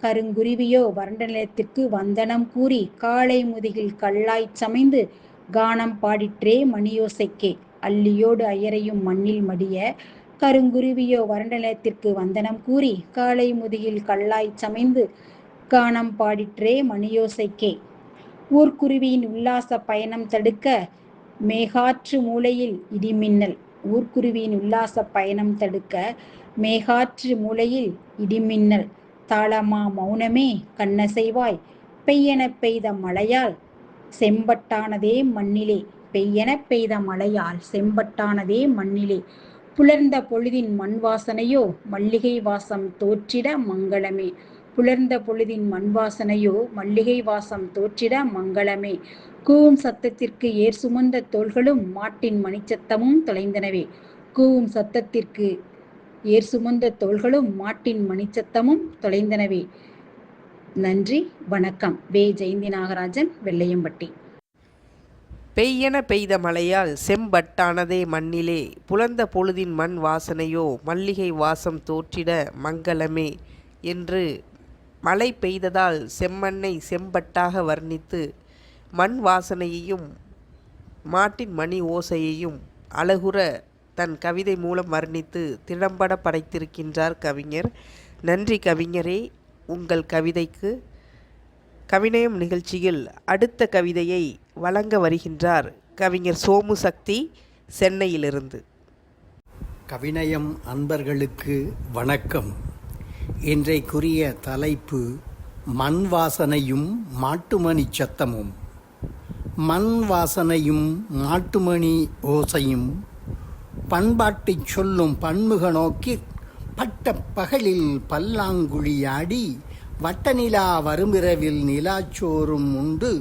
கருங்குருவியோ வறண்ட நிலத்திற்கு வந்தனம் கூறி காளை முதுகில் கல்லாய்ச் சமைந்து கானம் பாடிற்றே மணியோசைக்கே. அள்ளியோடு அயரையும் மண்ணில் மடிய கருங்குருவியோ வறண்ட நிலத்திற்கு வந்தனம் கூறி காளை முதுகில் கல்லாய்ச் சமைந்து கானம் பாடிற்றே மணியோசைக்கே. ஊர்க்குருவியின் உல்லாச பயணம் தடுக்க மேகாற்று மூலையில் இடிமின்னல். ஊர்க்குருவியின் உல்லாச பயணம் தடுக்க மேகாற்று மூலையில் இடிமின்னல். தாளமா மௌனமே கண்ணசைவாய் பெய்யென பெய்த மழையால் செம்பட்டானதே மண்ணிலே. பெய்யென பெய்த மழையால் செம்பட்டானதே மண்ணிலே. புலர்ந்த பொழுதின் மண் வாசனையோ மல்லிகை வாசம் தோற்றிட மங்களமே. புலர்ந்த பொழுதின் மண் வாசனையோ மல்லிகை வாசம் தோற்றிட மங்களமே. கூவும் சத்தத்திற்கு ஏர் சுமந்த தோள்களும் மாட்டின் மணிச்சத்தமும் தொலைந்தனவே. கூவும் சத்தத்திற்கு ஏர் சுமந்த தோள்களும் மாட்டின் மணிச்சத்தமும் தொலைந்தனவே. நன்றி, வணக்கம். வே. ஜெயந்தி நாகராஜன், வெள்ளையம்பட்டி. பெய்யென பெய்த மழையால் செம்பட்டானதே மண்ணிலே, புலந்த பொழுதின் மண் வாசனையோ மல்லிகை வாசம் தோற்றிட மங்களமே என்று மழை பெய்ததால் செம்மண்ணை செம்பட்டாக வர்ணித்து மண் வாசனையையும் மாட்டின் மணி ஓசையையும் அழகுற தன் கவிதை மூலம் வர்ணித்து திறம்பட படைத்திருக்கின்றார் கவிஞர். நன்றி கவிஞரே உங்கள் கவிதைக்கு. கவிநயம் நிகழ்ச்சியில் அடுத்த கவிதையை வழங்க வருகின்றார் கவிஞர் சோமு சக்தி சென்னையிலிருந்து. கவிநயம் அன்பர்களுக்கு வணக்கம். இன்றைக்குரிய தலைப்பு மண் வாசனையும் மாட்டுமணி சத்தமும். மண் வாசனையும் மாட்டுமணி ஓசையும் பண்பாட்டைச் சொல்லும் பன்முக நோக்கிற் பட்ட பகலில் பல்லாங்குழியாடி வட்டநிலா வருமிரவில் நிலாச்சோறும் உண்டு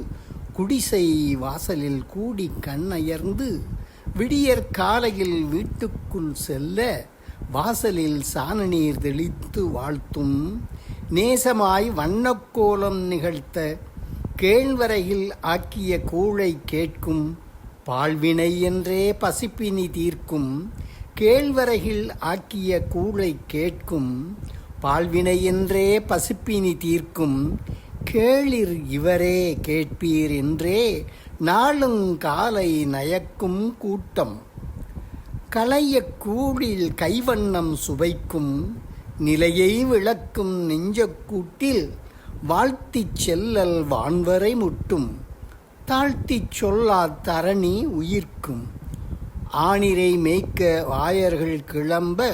குடிசை வாசலில் கூடி கண்ணயர்ந்து விடியற் காலையில் வீட்டுக்குள் செல்ல வாசலில் சாணநீர் தெளித்து வாழ்த்தும் நேசமாய் வண்ணக்கோலம் நிகழ்த்த கேழ்வரையில் ஆக்கிய கூழை கேட்கும் பால்வினை என்றே பசிப்பினி தீர்க்கும் கேழ்வரையில் ஆக்கிய கூழை கேட்கும் பால்வினை என்றே பசிப்பினி தீர்க்கும் கேளிர் இவரே கேட்பீர் என்றே நாளும் காலை நயக்கும் கூட்டம் களைய கூழில் கைவண்ணம் சுவைக்கும் நிலையை விளக்கும் நெஞ்சக்கூட்டில் வாழ்த்திச் செல்லல் வான்வரை முட்டும் தாழ்த்திச் சொல்லா தரணி உயிர்க்கும் ஆணிரை மேய்க்க வாயர்கள் கிளம்ப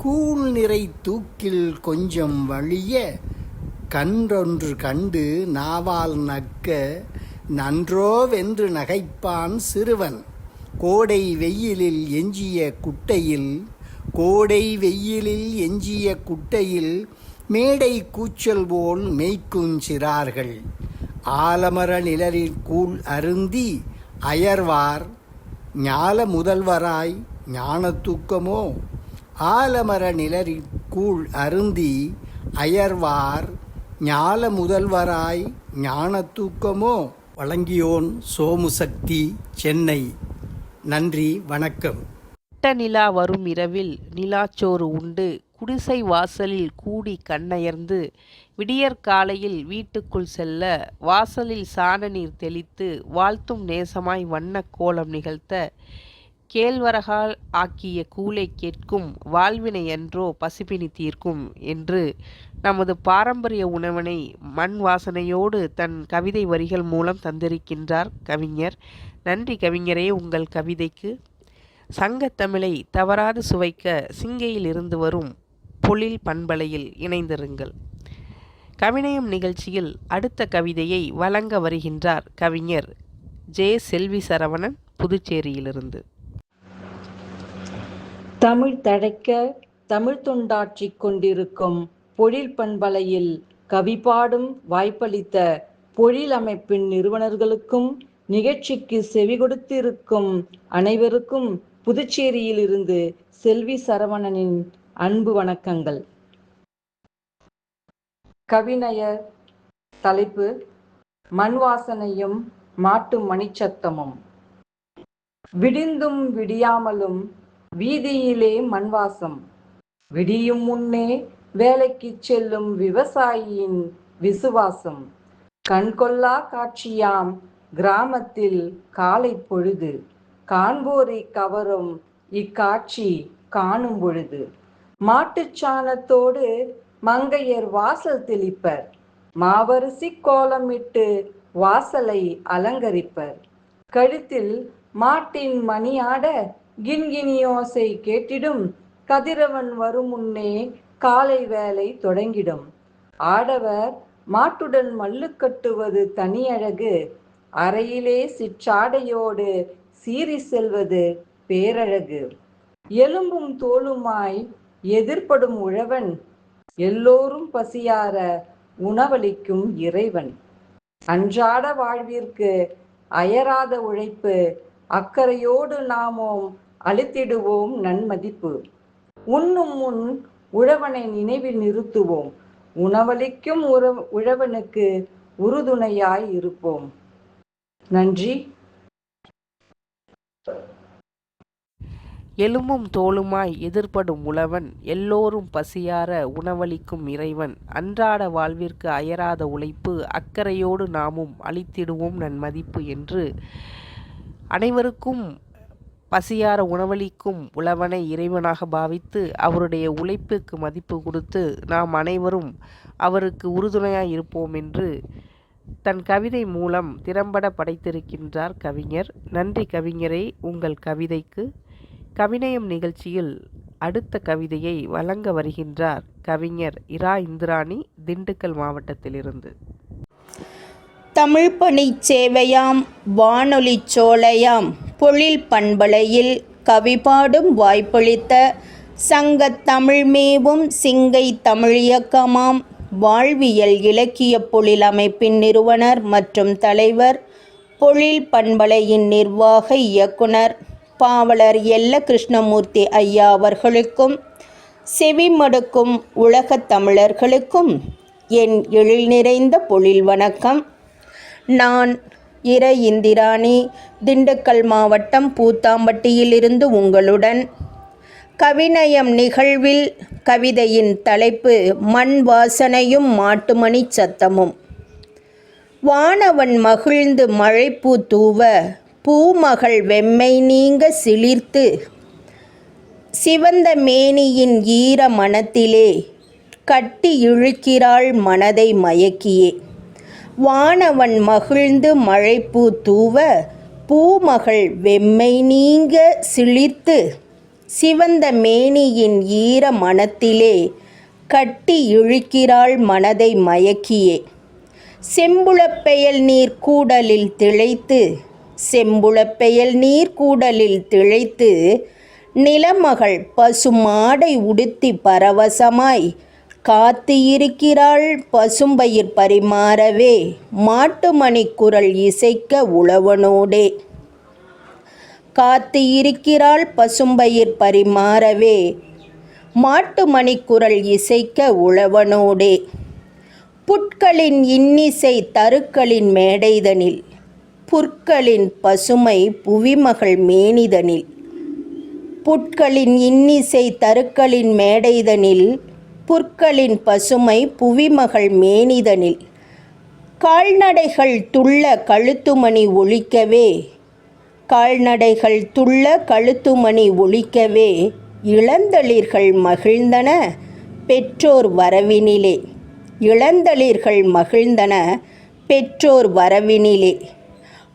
கூழ் நிறை தூக்கில் கொஞ்சம் வழிய கன்றொன்று கண்டு நாவால் நக்க நன்றோவென்று நகைப்பான் சிறுவன் கோடை வெயிலில் எஞ்சிய குட்டையில் மேடை கூச்சல் போல் மேய்க்கும் சிறார்கள் ஆலமர நிழலில் கூழ் அருந்தி அயர்வார் ஞால முதல்வராய் ஞான தூக்கமோ. ஆலமர நிழலில் கூழ் அருந்தி அயர்வார் ஞால முதல்வராய் ஞான தூக்கமோ. வழங்கியோன் சோமுசக்தி, சென்னை. நன்றி, வணக்கம். நிலா வரும் இரவில் நிலாச்சோறு உண்டு குடிசை வாசலில் கூடி கண்ணயர்ந்து விடியற்காலையில் வீட்டுக்குள் செல்ல வாசலில் சாணநீர் தெளித்து வாழ்த்தும் நேசமாய் வண்ண கோலம் நிகழ்த்த கேழ்வரகால் ஆக்கிய கூலை கேட்கும் வாழ்வினை என்றோ பசிப்பினி தீர்க்கும் என்று நமது பாரம்பரிய உணவனை மண் வாசனையோடு தன் கவிதை வரிகள் மூலம் தந்திருக்கின்றார் கவிஞர். நன்றி கவிஞரே உங்கள் கவிதைக்கு. சங்கத்தமிழை தவறாது சுவைக்க சிங்கையில் இருந்து வரும் பொழில் பண்பலையில் இணைந்திருங்கள். கவிநயம் நிகழ்ச்சியில் அடுத்த கவிதையை வழங்க வருகின்றார் கவிஞர் ஜே. செல்வி சரவணன், புதுச்சேரியிலிருந்து. தமிழ் தழைக்க தமிழ் தொண்டாற்றிக் கொண்டிருக்கும் பொழில் பண்பலையில் கவிபாடும் வாய்ப்பளித்த பொழில் அமைப்பின் நிறுவனர்களுக்கும் நிகழ்ச்சிக்கு செவி கொடுத்திருக்கும் அனைவருக்கும் புதுச்சேரியிலிருந்து செல்வி சரவணனின் அன்பு வணக்கங்கள். கவிநய தலைப்பு மண் வாசனையும் மாட்டு மணிச்சத்தமும். விடிந்தும் விடியாமலும் வீதியிலே மண்வாசம், விடியும் முன்னே வேலைக்கு செல்லும் விவசாயியின் விசுவாசம், கண்கொள்ளா காட்சியாம் கிராமத்தில் காலை பொழுது, காண்போரை கவரும் இக்காட்சி காணும் பொழுது, மாட்டுச்சாணத்தோடு மங்கையர் வாசல் தெளிப்பர், மாவரிசி கோலமிட்டு வாசலை அலங்கரிப்பர், கழுத்தில் மாட்டின் மணியாட கிண்கிணியோசை கேட்டிடும், கதிரவன் வரும் முன்னே காலை வேலை தொடங்கிடும், ஆடவர் மாட்டுடன் மல்லு கட்டுவது தனியழகு, அறையிலே சிற்றாடையோடு சீறி செல்வது பேரழகு, எலும்பும் தோலுமாய் எதிர்ப்படும் உழவன், எல்லோரும் பசியார உணவளிக்கும் இறைவன், அன்றாட வாழ்விற்கு அயராத உழைப்பு, அக்கறையோடு நாமோம் அளித்திடுவோம் நன்மதிப்பு, உண்ணும் முன் உழவனை நினைவில் நிறுத்துவோம், உணவளிக்கும் உழவனுக்கு உறுதுணையாய் இருப்போம். நன்றி, எலும்பும் தோலுமாய் எதிர்ப்படும் உழவன், எல்லோரும் பசியார உணவளிக்கும் இறைவன், அன்றாட வாழ்விற்கு அயராத உழைப்பு, அக்கறையோடு நாமும் அளித்திடுவோம் நன்மதிப்பு என்று அனைவருக்கும் பசியார உணவளிக்கும் உழவனை இறைவனாக பாவித்து அவருடைய உழைப்புக்கு மதிப்பு கொடுத்து நாம் அனைவரும் அவருக்கு உறுதுணையாய் இருப்போம் என்று தன் கவிதை மூலம் திறம்பட படைத்திருக்கின்றார் கவிஞர். நன்றி கவிஞரே. உங்கள் கவிதைக்கு கவிநயம் நிகழ்ச்சியில் அடுத்த கவிதையை வழங்க வருகின்றார் கவிஞர் இரா இந்திராணி, திண்டுக்கல் மாவட்டத்திலிருந்து. தமிழ் பணி சேவையாம் வானொலி சோலையாம் பொழில் பண்பலையில் கவிபாடும் வாய்ப்பளித்த சங்கத் தமிழ்மேவும் சிங்கை தமிழியக்கமாம் வாழ்வியல் இலக்கிய பொழில் அமைப்பின் நிறுவனர் மற்றும் தலைவர், பொழில் பண்பலையின் நிர்வாக இயக்குனர் பாவலர் எல்ல கிருஷ்ணமூர்த்தி ஐயா அவர்களுக்கும் செவிமடுக்கும் உலகத் தமிழர்களுக்கும் என் எழில் நிறைந்த பொழில் வணக்கம். நான் இரா இந்திராணி, திண்டுக்கல் மாவட்டம் பூத்தாம்பட்டியிலிருந்து உங்களுடன். கவிநயம் நிகழ்வில் கவிதையின் தலைப்பு மண் வாசனையும் மாட்டுமணி சத்தமும். வானவன் மகிழ்ந்து மழைப்பூ தூவ, பூமகள் வெம்மை நீங்க சிலிர்த்து, சிவந்த மேனியின் ஈர மனத்திலே கட்டி இழுக்கிறாள் மனதை மயக்கியே. வானவன் மகிழ்ந்து மழைப்பூ தூவ, பூமகள் வெம்மை நீங்க சிலிர்த்து, சிவந்த மேனியின் ஈர மனத்திலே கட்டி இழுக்கிறாள் மனதை மயக்கியே. செம்புளப்பெயல் நீர் கூடலில் திளைத்து, செம்புளப்பெயல் நீர் கூடலில் திளைத்து, நிலமகள் பசுமாடை உடுத்தி பரவசமாய் காத்து இருக்கிறாள் பசும்பயிர் பரிமாறவே, மாட்டுமணி குரல் இசைக்க உழவனோடே. காத்து இருக்கிறாள் பசும்பயிர் பரிமாறவே, மாட்டுமணி குரல் இசைக்க உழவனோடே. புட்களின் இன்னிசை தருக்களின் மேடைதனில், புற்களின் பசுமை புவிமகள் மேனிதனில். புட்களின் இன்னிசை தருக்களின் மேடைதனில், புற்களின் பசுமை புவிமகள் மேனிதனில். கால்நடைகள் துள்ள கழுத்துமணி ஒலிக்கவே, கால்நடைகள் துள்ள கழுத்துமணி ஒலிக்கவே, இளந்தளிர்கள் மகிழ்ந்தன பெற்றோர் வரவினிலே. இளந்தளிர்கள் மகிழ்ந்தன பெற்றோர் வரவினிலே.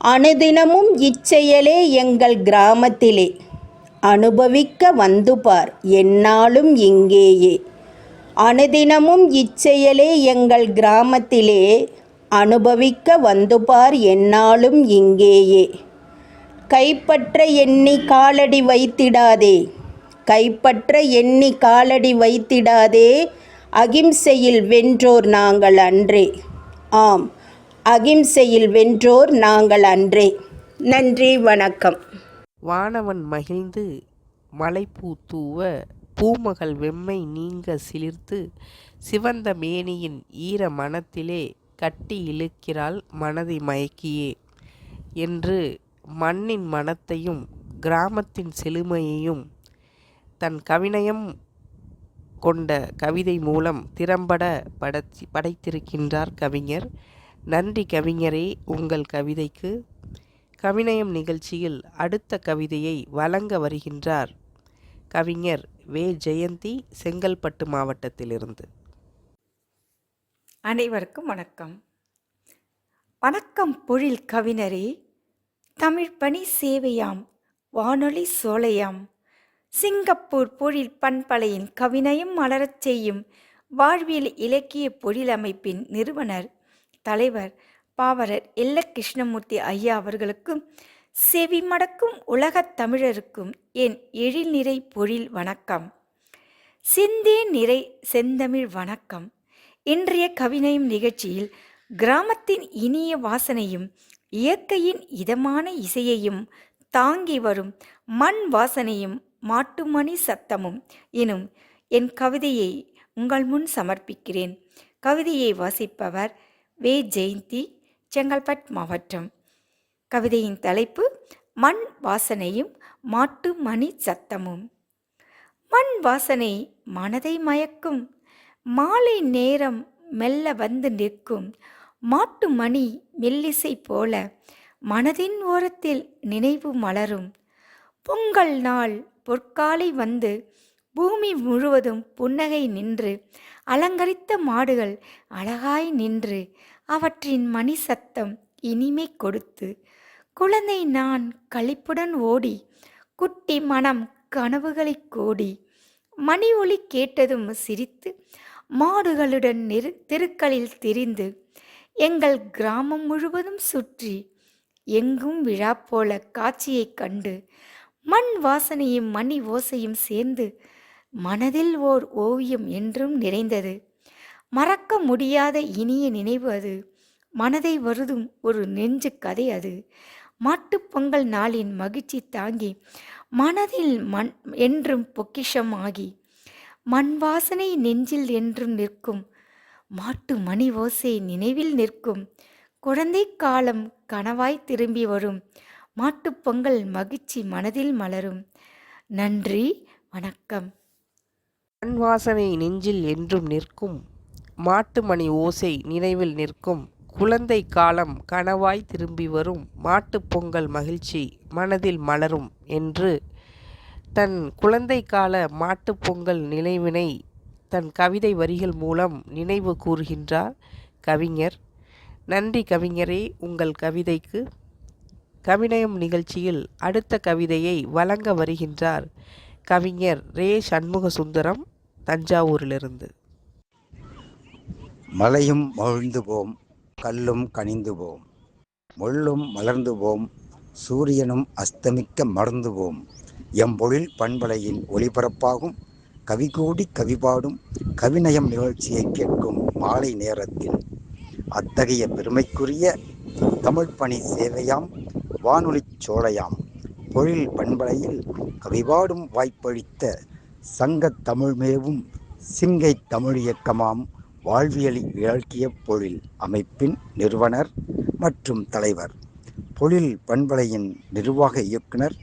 அனுதினமும் இச்செயலே எங்கள் கிராமத்திலே, அனுபவிக்க வந்து பார் எந்நாளும் இங்கேயே. அனுதினமும் இச்செயலே எங்கள் கிராமத்திலே, அனுபவிக்க வந்து பார் எந்நாளும் இங்கேயே. கைப்பற்ற எண்ணி காலடி வைத்திடாதே, கைப்பற்ற எண்ணி காலடி வைத்திடாதே, அகிம்சையில் வென்றோர் நாங்கள் அன்றே. ஆம், அகிம்சையில் வென்றோர் நாங்கள் அன்றே. நன்றி, வணக்கம். வானவன் மகிழ்ந்து மழைப்பூ தூவ, பூமகள் வெம்மை நீங்க சிலிர்த்து, சிவந்த மேனியின் ஈர மனத்திலே கட்டி இழுக்கிறாள் மனதை மயக்கியே என்று மண்ணின் மனத்தையும் கிராமத்தின் செழுமையையும் தன் கவிநயம் கொண்ட கவிதை மூலம் திறம்பட படைத்திருக்கின்றார் கவிஞர். நன்றி கவிஞரே. உங்கள் கவிதைக்கு கவிநயம் நிகழ்ச்சியில் அடுத்த கவிதையை வழங்க வருகின்றார் கவிஞர் வே ஜெயந்தி, செங்கல்பட்டு மாவட்டத்திலிருந்து. அனைவருக்கும் வணக்கம். வணக்கம் பொழில் கவிஞரே. தமிழ் பணி சேவையாம் வானொலி சோலையாம் சிங்கப்பூர் பொழில் பண்பலையின் கவிநயம் மலரச் செய்யும் வாழ்வியல் இலக்கிய பொழில் அமைப்பின் நிறுவனர், தலைவர் பாவலர் எல்ல கிருஷ்ணமூர்த்தி ஐயா அவர்களுக்கும் செவிமடக்கும் உலகத் தமிழருக்கும் என் எழில் நிறை பொழில் வணக்கம். சிந்தே நிறை செந்தமிழ் வணக்கம். இன்றைய கவிநயம் நிகழ்ச்சியில் கிராமத்தின் இனிய வாசனையும் இயற்கையின் இதமான இசையையும் தாங்கி வரும் மண் வாசனையும் மாட்டுமணி சத்தமும் எனும் என் கவிதையை உங்கள் முன் சமர்ப்பிக்கிறேன். கவிதையை வாசிப்பவர் வே ஜெயந்தி, செங்கல்பட்டு மாவட்டம். கவிதையின் தலைப்பு மண் வாசனையும் மாட்டு மணி சத்தமும். மண் வாசனை மனதை மயக்கும், மாலை நேரம் மெல்ல வந்து நிற்கும், மாட்டு மணி மெல்லிசை போல மனதின் ஓரத்தில் நினைவு மலரும். பொங்கல் நாள் பொற்காலை வந்து பூமி முழுவதும் புன்னகை நின்று, அலங்கரித்த மாடுகள் அழகாய் நின்று, அவற்றின் மணி சத்தம் இனிமை கொடுத்து, குழந்தை நான் களிப்புடன் ஓடி, குட்டி மனம் கனவுகளை கோடி, மணி ஒலி கேட்டதும் சிரித்து, மாடுகளுடன் தெருக்களில் திரிந்து, எங்கள் கிராமம் முழுவதும் சுற்றி, எங்கும் விழா போல காட்சியைக் கண்டு, மண் வாசனையும் மணி ஓசையும் சேர்ந்து மனதில் ஓர் ஓவியம் என்றும் நிறைந்தது. மறக்க முடியாத இனிய நினைவு அது, மனதை வருதும் ஒரு நெஞ்சு கதை அது. மாட்டுப்பொங்கல் நாளின் மகிழ்ச்சி தாங்கி, மனதில் மண் என்றும் பொக்கிஷமாகி, மண் வாசனை நெஞ்சில் என்றும் நிற்கும், மாட்டு மணி ஓசை நினைவில் நிற்கும், குழந்தை காலம் கனவாய் திரும்பி வரும், மாட்டுப்பொங்கல் மகிழ்ச்சி மனதில் மலரும். நன்றி, வணக்கம். மண் வாசனை நெஞ்சில் என்றும் நிற்கும், மாட்டு மணி ஓசை நினைவில் நிற்கும், குழந்தை காலம் கனவாய் திரும்பி வரும், மாட்டுப் பொங்கல் மகிழ்ச்சி மனதில் மலரும் என்று தன் குழந்தை கால மாட்டுப் பொங்கல் நினைவினை தன் கவிதை வரிகள் மூலம் நினைவு கூறுகின்றார் கவிஞர். நன்றி கவிஞரே உங்கள் கவிதைக்கு. கவிநயம் நிகழ்ச்சியில் அடுத்த கவிதையை வழங்க வருகின்றார் கவிஞர் ரே சண்முக சுந்தரம், தஞ்சாவூரிலிருந்து. மலையும் மகிழ்ந்து போம், கல்லும் கனிந்து போம், முள்ளும் மலர்ந்து போம், சூரியனும் அஸ்தமிக்க மறந்து போம், எம்பொழில் பண்பலையின் ஒளிபரப்பாகும் கவிகூடி கவிபாடும் கவிநயம் நிகழ்ச்சியை கேட்கும் மாலை நேரத்தில் அத்தகைய பெருமைக்குரிய தமிழ் பணி சேவையாம் வானொலிச் சோலையாம் பொழில் பண்பலையில் கவிபாடும் வாய்ப்பளித்த சங்கத் தமிழ்மேவும் சிங்கை தமிழ் இயக்கமாம் வாழ்வியல் இலக்கிய பொழில் அமைப்பின் நிறுவனர் மற்றும் தலைவர், பொழில் பண்பலையின் நிர்வாக இயக்குனர்,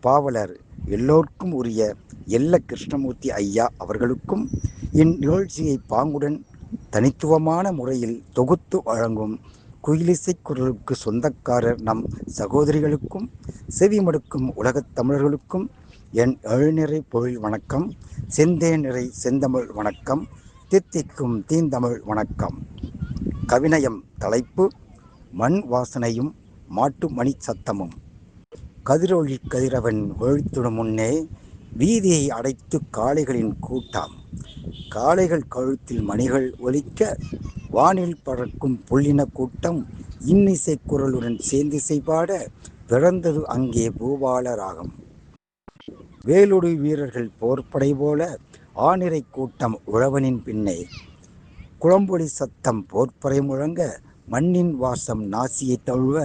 பாவலர் எல்லோருக்கும் உரிய எல்ல கிருஷ்ணமூர்த்தி ஐயா அவர்களுக்கும், இந்நிகழ்ச்சியை பாங்குடன் தனித்துவமான முறையில் தொகுத்து வழங்கும் குயிலிசை குரலுக்கு சொந்தக்காரர் நம் சகோதரிகளுக்கும், செவிமடுக்கும் உலகத் தமிழர்களுக்கும் என் எழுநிறை பொழில் வணக்கம், செந்தேநிறை செந்தமிழ் வணக்கம், தித்திக்கும் தீந்தமிழ் வணக்கம். கவிநயம் தலைப்பு: மண் வாசனையும் மாட்டு மணி சத்தமும். கதிரொளி கதிரவன் வீழ்த்திடும் முன்னே வீதியை அடைத்து காளைகளின் கூட்டம், காளைகள் கழுத்தில் மணிகள் ஒலிக்க, வானில் பறக்கும் புள்ளின கூட்டம், இன்னிசை குரலுடன் சேர்ந்திசை பாட பிறந்தது அங்கே பூபால ராகம். வேலுடு வீரர்கள் போர்ப்படை போல ஆனிரை கூட்டம் உழவனின் பின்னே, குளம்பொலி சத்தம் போர்ப்பறை முழங்க, மண்ணின் வாசம் நாசியை தழுவ,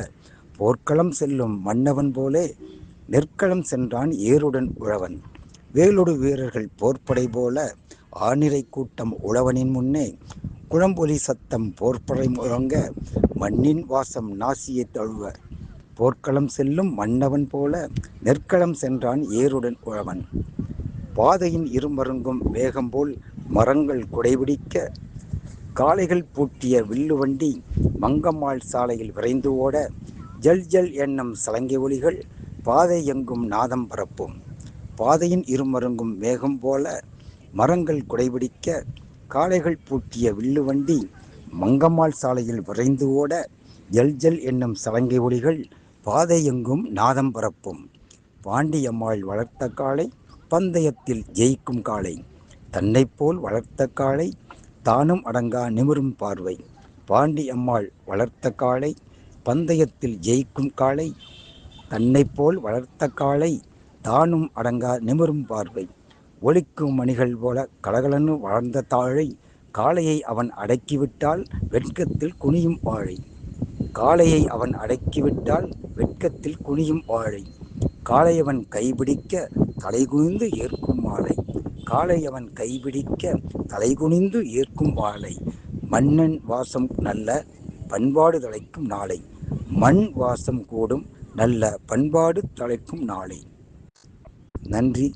போர்க்களம் செல்லும் மன்னவன் போலே நெற்களம் சென்றான் ஏருடன் உழவன். வேலுடு வீரர்கள் போர்ப்படை போல ஆனிரை கூட்டம் உழவனின் முன்னே, குளம்பொலி சத்தம் போர்ப்படை முழங்க, மண்ணின் வாசம் நாசியை தழுவ, போர்க்களம் செல்லும் மன்னவன் போல நெற்களம் சென்றான் ஏருடன் உழவன். பாதையின் இருமருங்கும் வேகம் போல் மரங்கள் குடைபிடிக்க, காளைகள் பூட்டிய வில்லுவண்டி மங்கம்மாள் சாலையில் விரைந்து ஓட, ஜல் ஜல் என்னும் சலங்கை ஒலிகள் பாதை எங்கும் நாதம் பரப்பும். பாதையின் இருமருங்கும் மேகம் போல மரங்கள் குடைபிடிக்க, காளைகள் பூட்டிய வில்லுவண்டி மங்கம்மாள் சாலையில் விரைந்து ஓட, ஜல் ஜல் என்னும் சலங்கை ஒலிகள் பாதை எங்கும் நாதம் பரப்பும். பாண்டியம்மாள் வளர்த்த காளை பந்தயத்தில் ஜெயிக்கும் காளை, தன்னை போல் வளர்த்த காளை தானும் அடங்கா நிமிரும் பார்வை. பாண்டி அம்மாள் வளர்த்த காளை பந்தயத்தில் ஜெயிக்கும் காளை, தன்னை போல் வளர்த்த காளை தானும் அடங்கா நிமிரும் பார்வை. ஒலிக்கும் மணிகள் போல கலகலன்னு வளர்ந்த தாழை, காளையை அவன் அடக்கிவிட்டால் வெட்கத்தில் குனியும் வாழை. காளையை அவன் அடக்கிவிட்டால் வெட்கத்தில் குனியும் வாழை. காளையவன் கைபிடிக்க தலைகுனிந்து ஏற்கும் மாலை. காளையவன் கைபிடிக்க தலைகுனிந்து ஏற்கும் வாழை. மன்னன் வாசம் நல்ல பண்பாடு தலைக்கும் நாளை. மண் வாசம் கூடும் நல்ல பண்பாடு தழைக்கும் நாளை. நன்றி.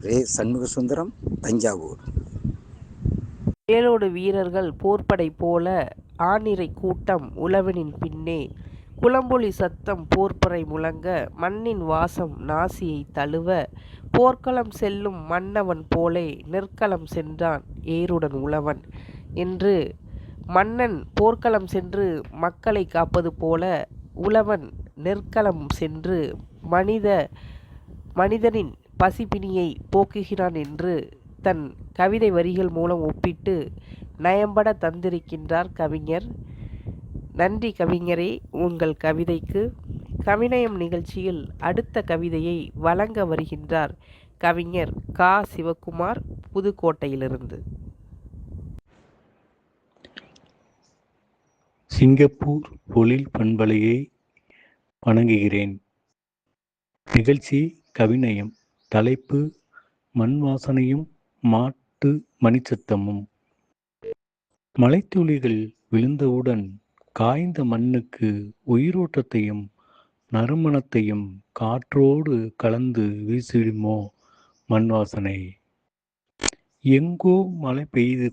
ரே. சண்முகசுந்தரம், தஞ்சாவூர். வேலோடு வீரர்கள் போர்ப்படை போல ஆநிரை கூட்டம் உழவனின் பின்னே குளம்பொலி சத்தம் போர்ப்பறை முழங்க மண்ணின் வாசம் நாசியை தழுவ போர்க்களம் செல்லும் மன்னவன் போலே நெற்களம் சென்றான் ஏருடன் உழவன் என்று மன்னன் போர்க்களம் சென்று மக்களை காப்பது போல உழவன் நெற்களம் சென்று மனிதனின் பசிப்பினியை போக்குகிறான் என்று தன் கவிதை வரிகள் மூலம் ஒப்பிட்டு நயம்பட தந்திருக்கின்றார் கவிஞர். நன்றி கவிஞரே உங்கள் கவிதைக்கு. கவிநயம் நிகழ்ச்சியில் அடுத்த கவிதையை வழங்க வருகின்றார் கவிஞர் கா. சிவகுமார், புதுக்கோட்டையிலிருந்து. சிங்கப்பூர் பொழில் பண்பலையை வணங்குகிறேன். நிகழ்ச்சி கவிநயம். தலைப்பு மண் வாசனையும் மாட்டு மணிச்சத்தமும். மழைத்துளிகள் விழுந்தவுடன் காய்ந்த மண்ணுக்கு உயிரோட்டத்தையும் நறுமணத்தையும் காற்றோடு கலந்து வீசிடுமோ மண் வாசனை. எங்கோ மழை பெய்து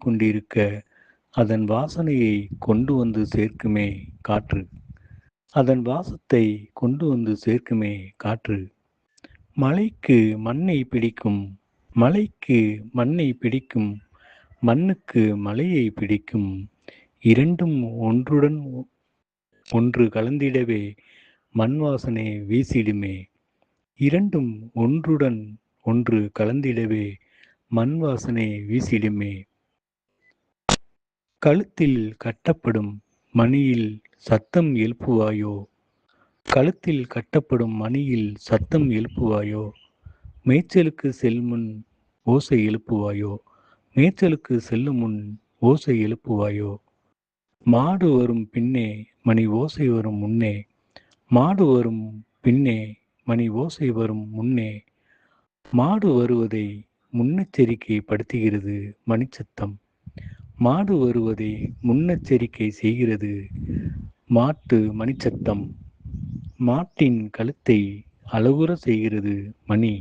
கொண்டிருக்க அதன் வாசனையை கொண்டு வந்து சேர்க்குமே காற்று. அதன் வாசத்தை கொண்டு வந்து சேர்க்குமே காற்று. மழைக்கு மண்ணை பிடிக்கும், மண்ணுக்கு மழையை பிடிக்கும். இரண்டும் ஒன்றுடன் ஒன்று கலந்திடவே மண் வாசனை வீசிடுமே. இரண்டும் ஒன்றுடன் ஒன்று கலந்திடவே மண் வாசனை வீசிடுமே. கழுத்தில் கட்டப்படும் மணியில் சத்தம் எழுப்புவாயோ, கழுத்தில் கட்டப்படும் மணியில் சத்தம் எழுப்புவாயோ. மேய்ச்சலுக்கு செல்லும் ஓசை எழுப்புவாயோ, மேய்ச்சலுக்கு செல்லும் முன் ஓசை எழுப்புவாயோ. மாடு வரும் பின்னே மணி ஓசை வரும் முன்னே, மாடு வரும் பின்னே மணி ஓசை வரும் முன்னே. மாடு வருவதை முன்னெச்சரிக்கை படுத்துகிறது மணிச்சத்தம். மாடு வருவதை முன்னெச்சரிக்கை செய்கிறது மாட்டு மணிச்சத்தம். மாட்டின் கழுத்தை அழகுற செய்கிறது மணி,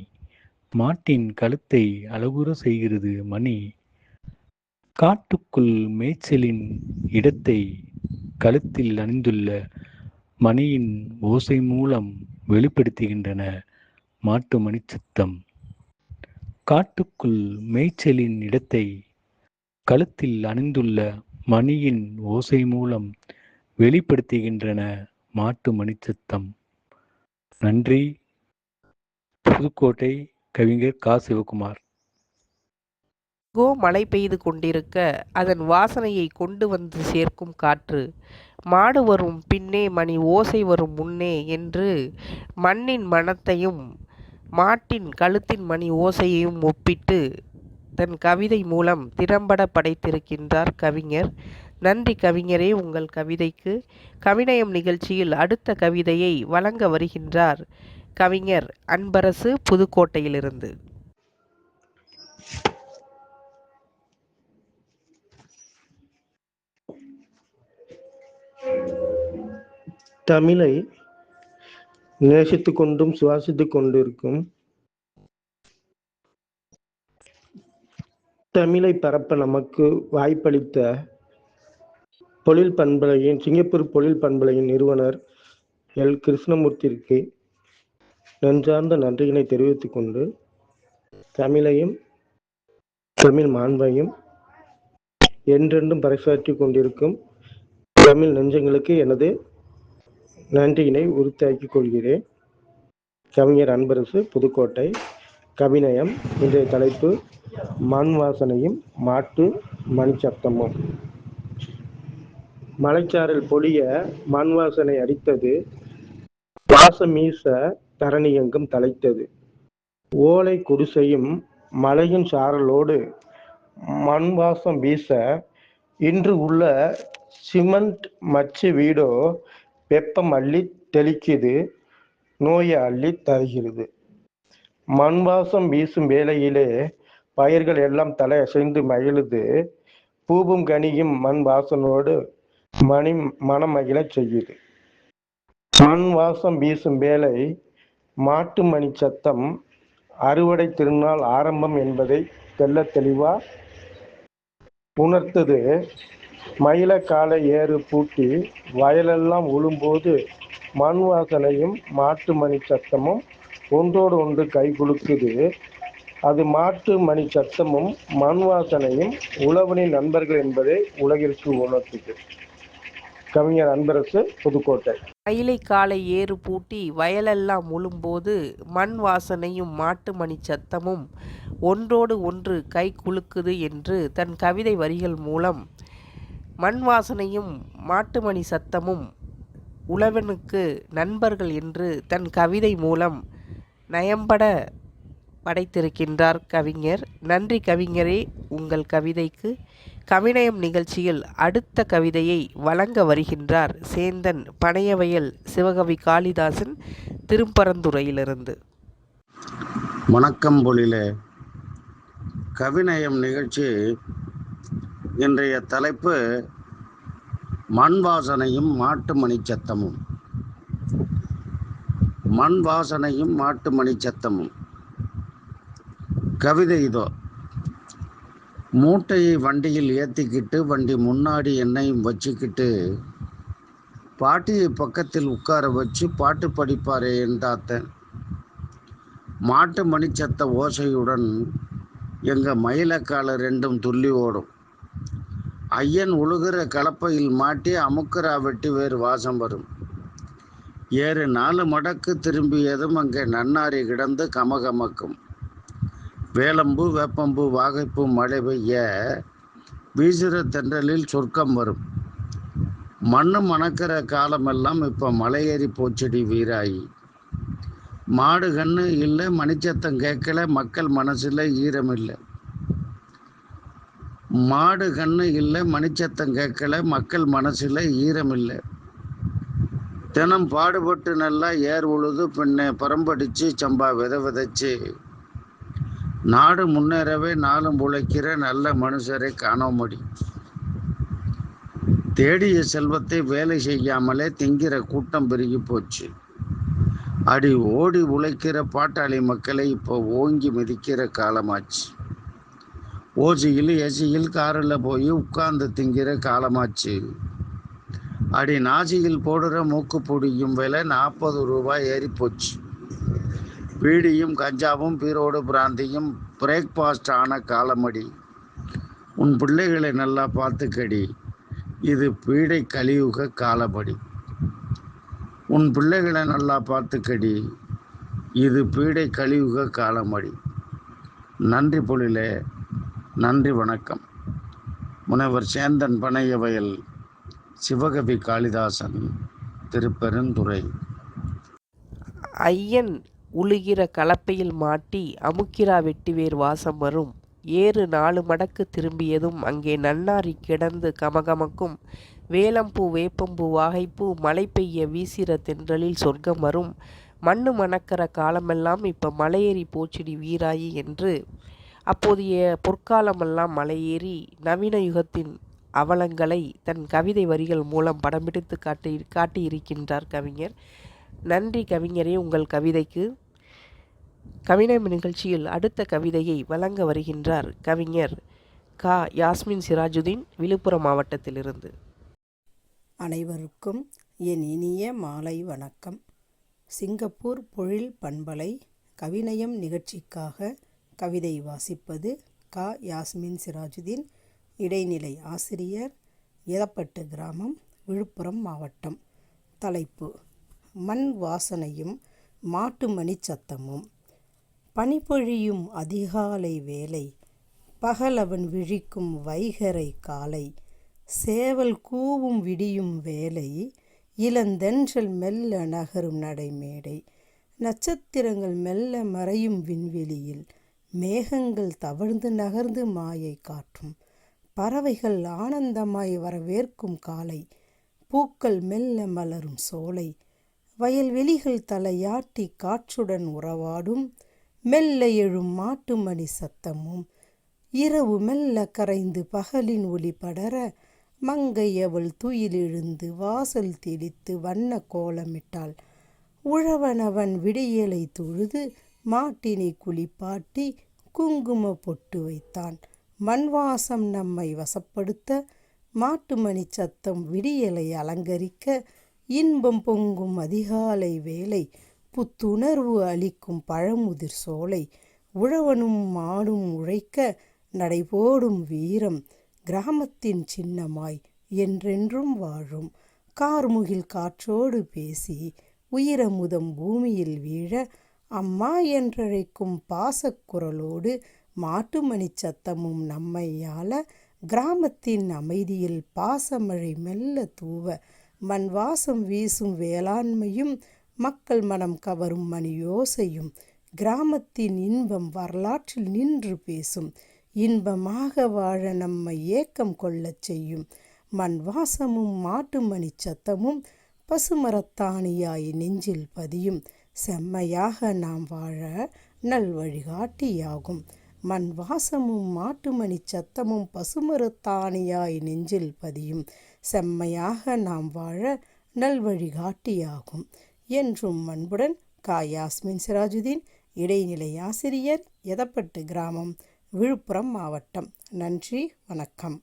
மாட்டின் கழுத்தை அழகுற செய்கிறது மணி. காட்டுக்குள் மேய்ச்சலின் இடத்தை கழுத்தில் அணிந்துள்ள மணியின் ஓசை மூலம் வெளிப்படுத்துகின்றன மாட்டு மணிச்சத்தம். காட்டுக்குள் மேய்ச்சலின் இடத்தை கழுத்தில் அணிந்துள்ள மணியின் ஓசை மூலம் வெளிப்படுத்துகின்றன மாட்டு மணிச்சத்தம். நன்றி. புதுக்கோட்டை, கவிஞர் கா. சிவகுமார். மழை பெய்து கொண்டிருக்க அதன் வாசனையை கொண்டு வந்து சேர்க்கும் காற்று. மாடு வரும் பின்னே மணி ஓசை வரும் முன்னே என்று மண்ணின் மணத்தையும் மாட்டின் கழுத்தின் மணி ஓசையையும் ஒப்பிட்டு தன் கவிதை மூலம் திறம்பட படைத்திருக்கின்றார் கவிஞர். நன்றி கவிஞரே உங்கள் கவிதைக்கு. கவிநயம் நிகழ்ச்சியில் அடுத்த கவிதையை வழங்க வருகின்றார் கவிஞர் அன்பரசு, புதுக்கோட்டையிலிருந்து. தமிழை நேசித்து கொண்டும் சுவாசித்து கொண்டிருக்கும், தமிழை பரப்ப நமக்கு வாய்ப்பளித்த சிங்கப்பூர் பொழில் பண்பலையின் நிறுவனர் எல். கிருஷ்ணமூர்த்திக்கு நெஞ்சார்ந்த நன்றியினை தெரிவித்துக் கொண்டு, தமிழையும் தமிழ் மாண்பையும் என்றென்றும் பறைசாற்றி கொண்டிருக்கும் தமிழ் நெஞ்சங்களுக்கு எனது நன்றியினை உறுத்தாக்கிக் கொள்கிறேன். கவிஞர் அன்பரசு, புதுக்கோட்டை. கவிநயம். இன்றைய தலைப்பு மண் வாசனையும் மாட்டு மணிச்சத்தமும். மலைச்சாரல் பொழிய மண் வாசனை அடித்தது, வாசம் வீச தரணி எங்கும் தலைத்தது. ஓலை குடிசையும் மலையின் சாரலோடு மண் வாசம் வீச, இன்று உள்ள சிமெண்ட் மச்சு வீடோ வெப்பம் அள்ளி தெளிக்குது, நோயை அள்ளி தருகிறது. மண் வாசம் வீசும் வேளையிலே பயிர்கள் எல்லாம் தலை அசைந்து மகிழுது. பூவும் கனியும் மண் வாசனோடு மனம் மகிழச் செய்யுது. மண் வாசம் வீசும் வேளை மாட்டு மணி சத்தம் அறுவடை திருநாள் ஆரம்பம் என்பதை தெள்ளத் தெளிவா உணர்த்தது. மயில காலை ஏறு பூட்டி வயலெல்லாம் உழும்போது மண் வாசனையும் மாட்டு மணி சத்தமும் ஒன்றோடு ஒன்று கை குலுக்குது. அது மாட்டு மணி சத்தமும் மண் வாசனையும் உழவனின் நண்பர்கள் என்பதை உலகிற்கு உணர்த்துது. கவிஞர் அன்பரசு, புதுக்கோட்டை. மயிலை காலை ஏறு பூட்டி வயலெல்லாம் உழும்போது மண் வாசனையும் மாட்டு மணி சத்தமும் ஒன்றோடு ஒன்று கை குலுக்குது என்று தன் கவிதை வரிகள் மூலம் மண் வாசனையும் மாட்டு மணி சத்தமும் உழவனுக்கு நண்பர்கள் என்று தன் கவிதை மூலம் நயம்பட படைத்திருக்கின்றார் கவிஞர். நன்றி கவிஞரே. உங்கள் கவிதைக்கு கவிநயம் நிகழ்ச்சியில் அடுத்த கவிதையை வழங்க வருகின்றார் சேந்தன் பனையவயல் சிவகவி காளிதாசன், திருப்பரந்துறையிலிருந்து. வணக்கம் பொழிலே. கவிநயம் நிகழ்ச்சி இன்றைய தலைப்பு மண் வாசனையும் மாட்டு மணி சத்தமும். மண் வாசனையும் மாட்டு மணி சத்தமும். கவிதை இதோ. மூட்டையை வண்டியில் ஏற்றிக்கிட்டு வண்டி முன்னாடி என்னையும் வச்சுக்கிட்டு பாட்டியை பக்கத்தில் உட்கார வச்சு பாட்டு படிப்பாரே என் தாத்தன். மாட்டு மணிச்சத்த ஓசையுடன் எங்கள் மயிலக்கால ரெண்டும் துள்ளி ஓடும். ஐயன் உழுகிற கலப்பையில் மாட்டி அமுக்கரா வெட்டி வேறு வாசம் வரும். ஏறு 4 மடக்கு திரும்பியதும் அங்கே நன்னாரி கிடந்து கமகமக்கும். வேலம்பு வேப்பம்பு வாகைப்பூ மழை பெய்ய வீசுகிற தென்றலில் சொர்க்கம் வரும். மண்ணு மணக்கிற காலமெல்லாம் இப்போ மலையேறி போச்சடி வீராயி. மாடு கண்ணு இல்லை, மணிச்சத்தம் கேட்கல, மக்கள் மனசில் ஈரம் இல்லை. மாடு கண்ணு இல்லை, மணிச்சத்தம் கேட்கல, மக்கள் மனசில் ஈரம் இல்லை. தினம் பாடுபட்டு நல்லா ஏர் உழுது பின்ன பரம்படிச்சு சம்பா விதைச்சு நாடு முன்னேறவே நாளும் உழைக்கிற நல்ல மனுஷரை காணோமடி. தேடிய செல்வத்தை வேலை செய்யாமலே திங்கிற கூட்டம் பெருகி போச்சு. அடி ஓடி உழைக்கிற பாட்டாளி மக்களை இப்போ ஓங்கி மிதிக்கிற காலமாச்சு. ஓசியில் ஏசியில் காரில் போய் உட்கார்ந்து திங்கிற காலமாச்சு. அடி நாசியில் போடுற மூக்கு பொடியும் விலை 40 ரூபாய் ஏறி போச்சு. பீடியும் கஞ்சாவும் பீரோடு பிராந்தியும் பிரேக்ஃபாஸ்ட் ஆன காலமடி. உன் பிள்ளைகளை நல்லா பார்த்துக்கடி, இது பீடை கலியுக காலமடி. உன் பிள்ளைகளை நல்லா பார்த்துக்கடி, இது பீடை கலியுக காலமடி. நன்றி பொழிலே. நன்றி, வணக்கம். முனைவர் சேந்தன் பனையவயல் சிவகவி காளிதாசன், திருப்பெருந்துறை. ஐயன் உழுகிற கலப்பையில் மாட்டி அமுக்கிரா வெட்டிவேர் வாசம் வரும். ஏறு 4 மடக்கு திரும்பியதும் அங்கே நன்னாரி கிடந்து கமகமக்கும். வேலம்பூ வேப்பம்பூ வாகைப்பூ மழை பெய்ய வீசிற தென்றலில் சொர்க்கம் வரும். மண்ணு மணக்கிற காலமெல்லாம் இப்போ மலையேறி போச்சிடி வீராயி என்று அப்போதைய பொற்காலமெல்லாம் மலையேறி நவீன யுகத்தின் அவலங்களை தன் கவிதை வரிகள் மூலம் படம் பிடித்து காட்டியிருக்கின்றார் கவிஞர். நன்றி கவிஞரே. உங்கள் கவிதைக்கு கவிநயம் நிகழ்ச்சியில் அடுத்த கவிதையை வழங்க வருகின்றார் கவிஞர் கா. யாஸ்மின் சிராஜுதீன், விழுப்புரம் மாவட்டத்திலிருந்து. அனைவருக்கும் என் இனிய மாலை வணக்கம். சிங்கப்பூர் பொழில் பண்பலை கவிநயம் நிகழ்ச்சிக்காக கவிதை வாசிப்பது கா. யாஸ்மின் சிராஜுதீன், இடைநிலை ஆசிரியர், எதப்பட்டு கிராமம், விழுப்புரம் மாவட்டம். தலைப்பு: மண் வாசனையும் மாட்டு மணி சத்தமும். பனிப்பொழியும் அதிகாலை வேலை, பகலவன் விழிக்கும் வைகரை காலை, சேவல் கூவும் விடியும் வேலை, இளந்தென்றல் மெல்ல நகரும் நடைமேடை, நட்சத்திரங்கள் மெல்ல மறையும் விண்வெளியில், மேகங்கள் தவழ்ந்து நகர்ந்து மாயை காட்டும், பறவைகள் ஆனந்தமாய் வரவேற்கும் காலை, பூக்கள் மெல்ல மலரும் சோலை, வயல்வெளிகள் தலையாட்டி காற்றுடன் உறவாடும், மெல்ல எழும் மாட்டு மணி சத்தமும், இரவு மெல்ல கரைந்து பகலின் ஒளி படர, மங்கையவள் துயிலிழுந்து வாசல் தெளித்து வண்ண கோலமிட்டாள். உழவனவன் விடியலை தொழுது மாட்டினை குளிப்பாட்டி குங்கும பொட்டு வைத்தான். மண்வாசம் நம்மை வசப்படுத்த மாட்டுமணி சத்தம் விடியலை அலங்கரிக்க இன்பம் பொங்கும் அதிகாலை வேலை புத்துணர்வு அளிக்கும் பழமுதிர் சோலை உழவனும் மாடும் உழைக்க நடைபோடும் வீரம் கிராமத்தின் சின்னமாய் என்றென்றும் வாழும். கார்முகில் காற்றோடு பேசி உயிரமுதம் பூமியில் வீழ அம்மா என்றழைக்கும் பாசக்குரலோடு மாட்டுமணி சத்தமும் நம்மையாள கிராமத்தின் அமைதியில் பாசமழை மெல்ல தூவ மண் வாசம் வீசும் வேளாண்மையும் மக்கள் மனம் கவரும் மணியோசையும் கிராமத்தின் இன்பம் வரலாற்றில் நின்று பேசும். இன்பமாக வாழ நம்மை ஏக்கம் கொள்ளச் செய்யும் மண் வாசமும் மாட்டுமணி சத்தமும் பசுமரத்தாணியாய் நெஞ்சில் பதியும். செம்மையாக நாம் வாழ நல்வழிகாட்டியாகும். மண் வாசமும் மாட்டுமணி சத்தமும் பசுமரத்தாணியாய் நெஞ்சில் பதியும். செம்மையாக நாம் வாழ நல்வழிகாட்டியாகும். என்றும் அன்புடன் கா. யாஸ்மின் சிராஜுதீன், இடைநிலை ஆசிரியர், எதப்பட்டு கிராமம், விழுப்புரம் மாவட்டம். நன்றி, வணக்கம்.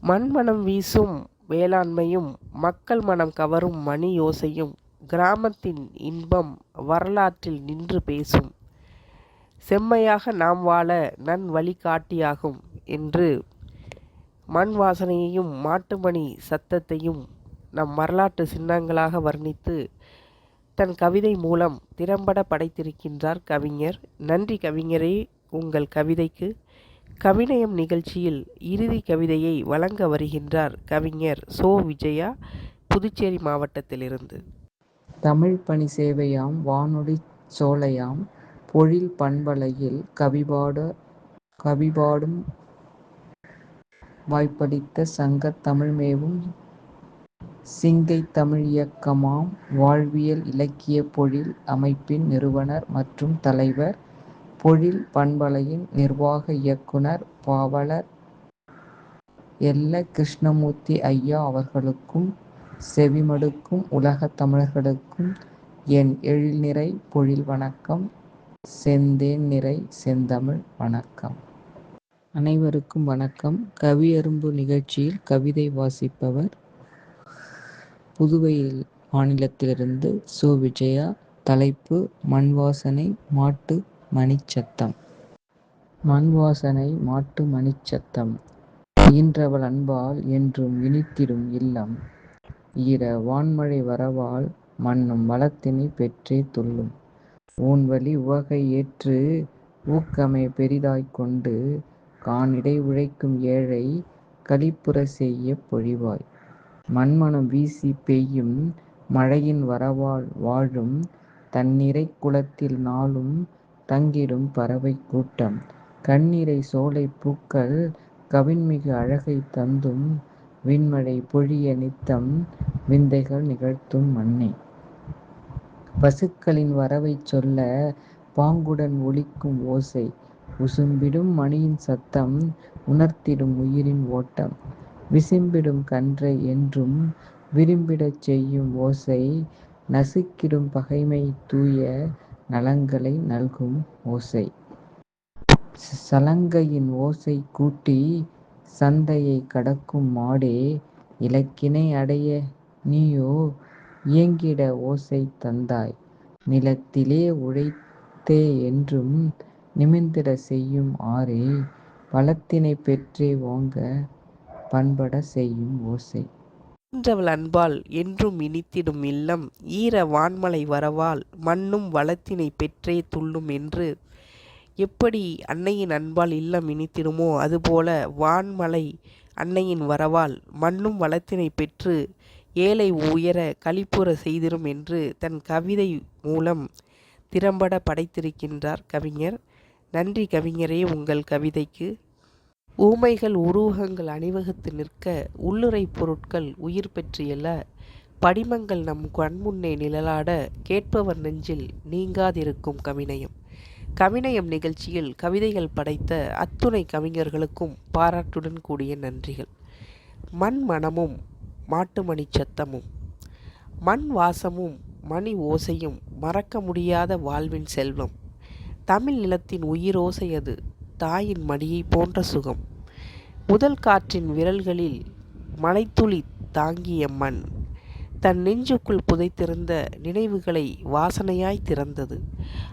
மண்மனம் வீசும் வேளாண்மையும் மக்கள் மனம் கவரும் மணி யோசையும் கிராமத்தின் இன்பம் வரலாற்றில் நின்று பேசும். செம்மையாக நாம் வாழ நன் வழிகாட்டியாகும் என்று மண் வாசனையையும் மாட்டுமணி சத்தத்தையும் நம் வரலாற்று சின்னங்களாக வர்ணித்து தன் கவிதை மூலம் திறம்பட படைத்திருக்கின்றார் கவிஞர். நன்றி கவிஞரே. உங்கள் கவிதைக்கு கவிநயம் நிகழ்ச்சியில் இறுதி கவிதையை வழங்க வருகின்றார் கவிஞர் சோ. விஜயா, புதுச்சேரி மாவட்டத்திலிருந்து. தமிழ் பணி சேவையாம் வானொலி சோலையாம் பொழில் பண்பலையில் கவிபாடும் வாய்ப்பளித்த சங்கத் தமிழ்மேவும் சிங்கை தமிழ் இயக்கமாம் வாழ்வியல் இலக்கிய பொழில் அமைப்பின் நிறுவனர் மற்றும் தலைவர், பொழில் பண்பலையின் நிர்வாக இயக்குனர் பாவலர் எல்ல. கிருஷ்ணமூர்த்தி ஐயா அவர்களுக்கும் செவிமடுக்கும் உலகத் தமிழர்களுக்கும் என் எழில்நிறை பொழில் வணக்கம். செந்தேன் நிறை செந்தமிழ் வணக்கம். அனைவருக்கும் வணக்கம். கவியரும்பு நிகழ்ச்சியில் கவிதை வாசிப்பவர் புதுவையில் மாநிலத்திலிருந்து சோ. விஜயா. தலைப்பு மண் வாசனை மாட்டு மணிச்சத்தம். மண் வாசனை மாட்டு மணிச்சத்தம். ஈன்றவள் அன்பால் என்றும் இனித்திடும் இல்லம். ஈர வான்மழை வரவால் மண்ணும் வளத்தினை பெற்றே துள்ளும். ஊன்வழி உவகை ஏற்று ஊக்கமே பெரிதாய்க் கொண்டு கானிடை உழைக்கும் ஏழை களிப்புற செய்ய பொழிவாய். மண்மனம் வீசி பெய்யும் மழையின் வரவால் வாழும் தன்னிறை குளத்தில் நாளும் தங்கிடும் பறவை கூட்டம். கண்ணிறை சோலை பூக்கள் கவின்மிகு அழகை தந்தும் விண்மழை பொழிய நித்தம் விந்தைகள் நிகழ்த்தும் மண்ணே. பசுக்களின் வரவைச் சொல்ல பாங்குடன் ஒலிக்கும் ஓசை. உசும்பிடும் மணியின் சத்தம் உணர்த்திடும் உயிரின் ஓட்டம். விசும்பிடும் கன்றை என்றும் விரும்பிடச் செய்யும் ஓசை. நசுக்கிடும் பகைமை தூய நலங்களை நல்கும் ஓசை. சலங்கையின் ஓசை கூட்டி சந்தையை கடக்கும் மாடே. இலக்கினை அடைய நீயோ இயங்கிட ஓசை தந்தாய். நிலத்திலே உழைத்தே என்றும் நிமிர்ந்திட செய்யும் ஆறே. பலத்தினை பெற்றே ஓங்க பண்பட செய்யும் ஓசை. ஈன்றவள் அன்பால் என்றும் இனித்திடும் இல்லம். ஈர வான்மழை வரவால் மண்ணும் வளத்தினை பெற்றே துள்ளும் என்று எப்படி அன்னையின் அன்பால் இல்லம் இனித்திடுமோ அதுபோல வான்மழை அன்னையின் வரவால் மண்ணும் வளத்தினை பெற்று ஏழை உயர களிப்புற செய்திடும் என்று தன் கவிதை மூலம் திறம்பட படைத்திருக்கின்றார் கவிஞர். நன்றி கவிஞரே. உங்கள் கவிதைக்கு ஊமைகள் உருவகங்கள் அணிவகுத்து நிற்க உள்ளுரை பொருட்கள் உயிர் பெற்று எழ படிமங்கள் நம் கண்முன்னே நிழலாட கேட்பவர் நெஞ்சில் நீங்காதிருக்கும் கவிநயம். கவிநயம் நிகழ்ச்சியில் கவிதைகள் படைத்த அத்துணை கவிஞர்களுக்கும் பாராட்டுடன் கூடிய நன்றிகள். மண் மணமும் மாட்டு மணி சத்தமும். மண் வாசமும் மணி ஓசையும் மறக்க முடியாத வாழ்வின் செல்வம். தமிழ் நிலத்தின் உயிரோசை அது, தாயின் மடியை போன்ற சுகம். முதல் காற்றின் விரல்களில் மலைத்துளி தாங்கிய மண் தன் நெஞ்சுக்குள் புதைத்திருந்த நினைவுகளை வாசனையாய் திறந்தது.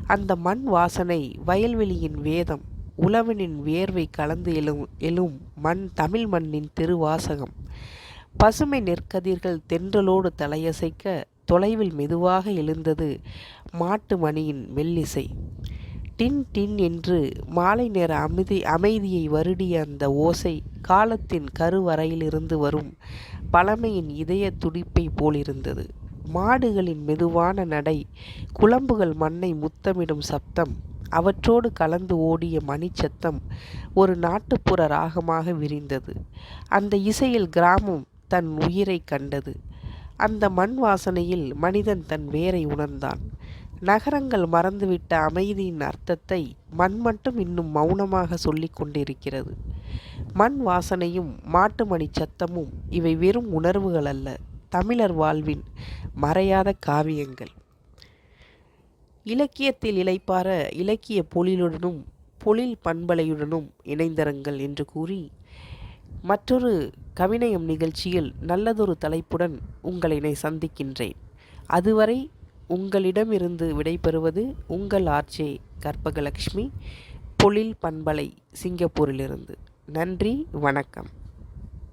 அந்த மண் வாசனை வயல்வெளியின் வேதம், உழவனின் வியர்வை கலந்து எழும் மண் தமிழ் மண்ணின் திருவாசகம். பசுமை நெற்கதிர்கள் தென்றலோடு தலையசைக்க தொலைவில் மெதுவாக எழுந்தது மாட்டு மணியின் மெல்லிசை. டின் டின் என்று மாலை நேர அமைதியை வருடிய அந்த ஓசை காலத்தின் கருவறையிலிருந்து வரும் பழமையின் இதய துடிப்பை போலிருந்தது. மாடுகளின் மெதுவான நடை, குளம்புகள் மண்ணை முத்தமிடும் சப்தம், அவற்றோடு கலந்து ஓடிய மணிச்சத்தம் ஒரு நாட்டுப்புற ராகமாக விரிந்தது. அந்த இசையில் கிராமம் தன் உயிரை கண்டது. அந்த மண் வாசனையில் மனிதன் தன் வேரை உணர்ந்தான். நகரங்கள் மறந்துவிட்ட அமைதியின் அர்த்தத்தை மண் மட்டும் இன்னும் மௌனமாக சொல்லிக் கொண்டிருக்கிறது. மண் வாசனையும் மாட்டு மணி சத்தமும் இவை வெறும் உணர்வுகள் அல்ல, தமிழர் வாழ்வின் மறையாத காவியங்கள். இலக்கியத்தில் இளைப்பாற இலக்கிய பொழிலுடனும் பொழில் பண்பலையுடனும் இணைந்தருங்கள் என்று கூறி மற்றொரு கவிநயம் நிகழ்ச்சியில் நல்லதொரு தலைப்புடன் உங்களை சந்திக்கின்றேன். அதுவரை உங்களிடமிருந்து விடைபெறுவது உங்கள் ஆர்ஜே கற்பகலட்சுமி, பொழில் பண்பலை, சிங்கப்பூரிலிருந்து. நன்றி, வணக்கம்.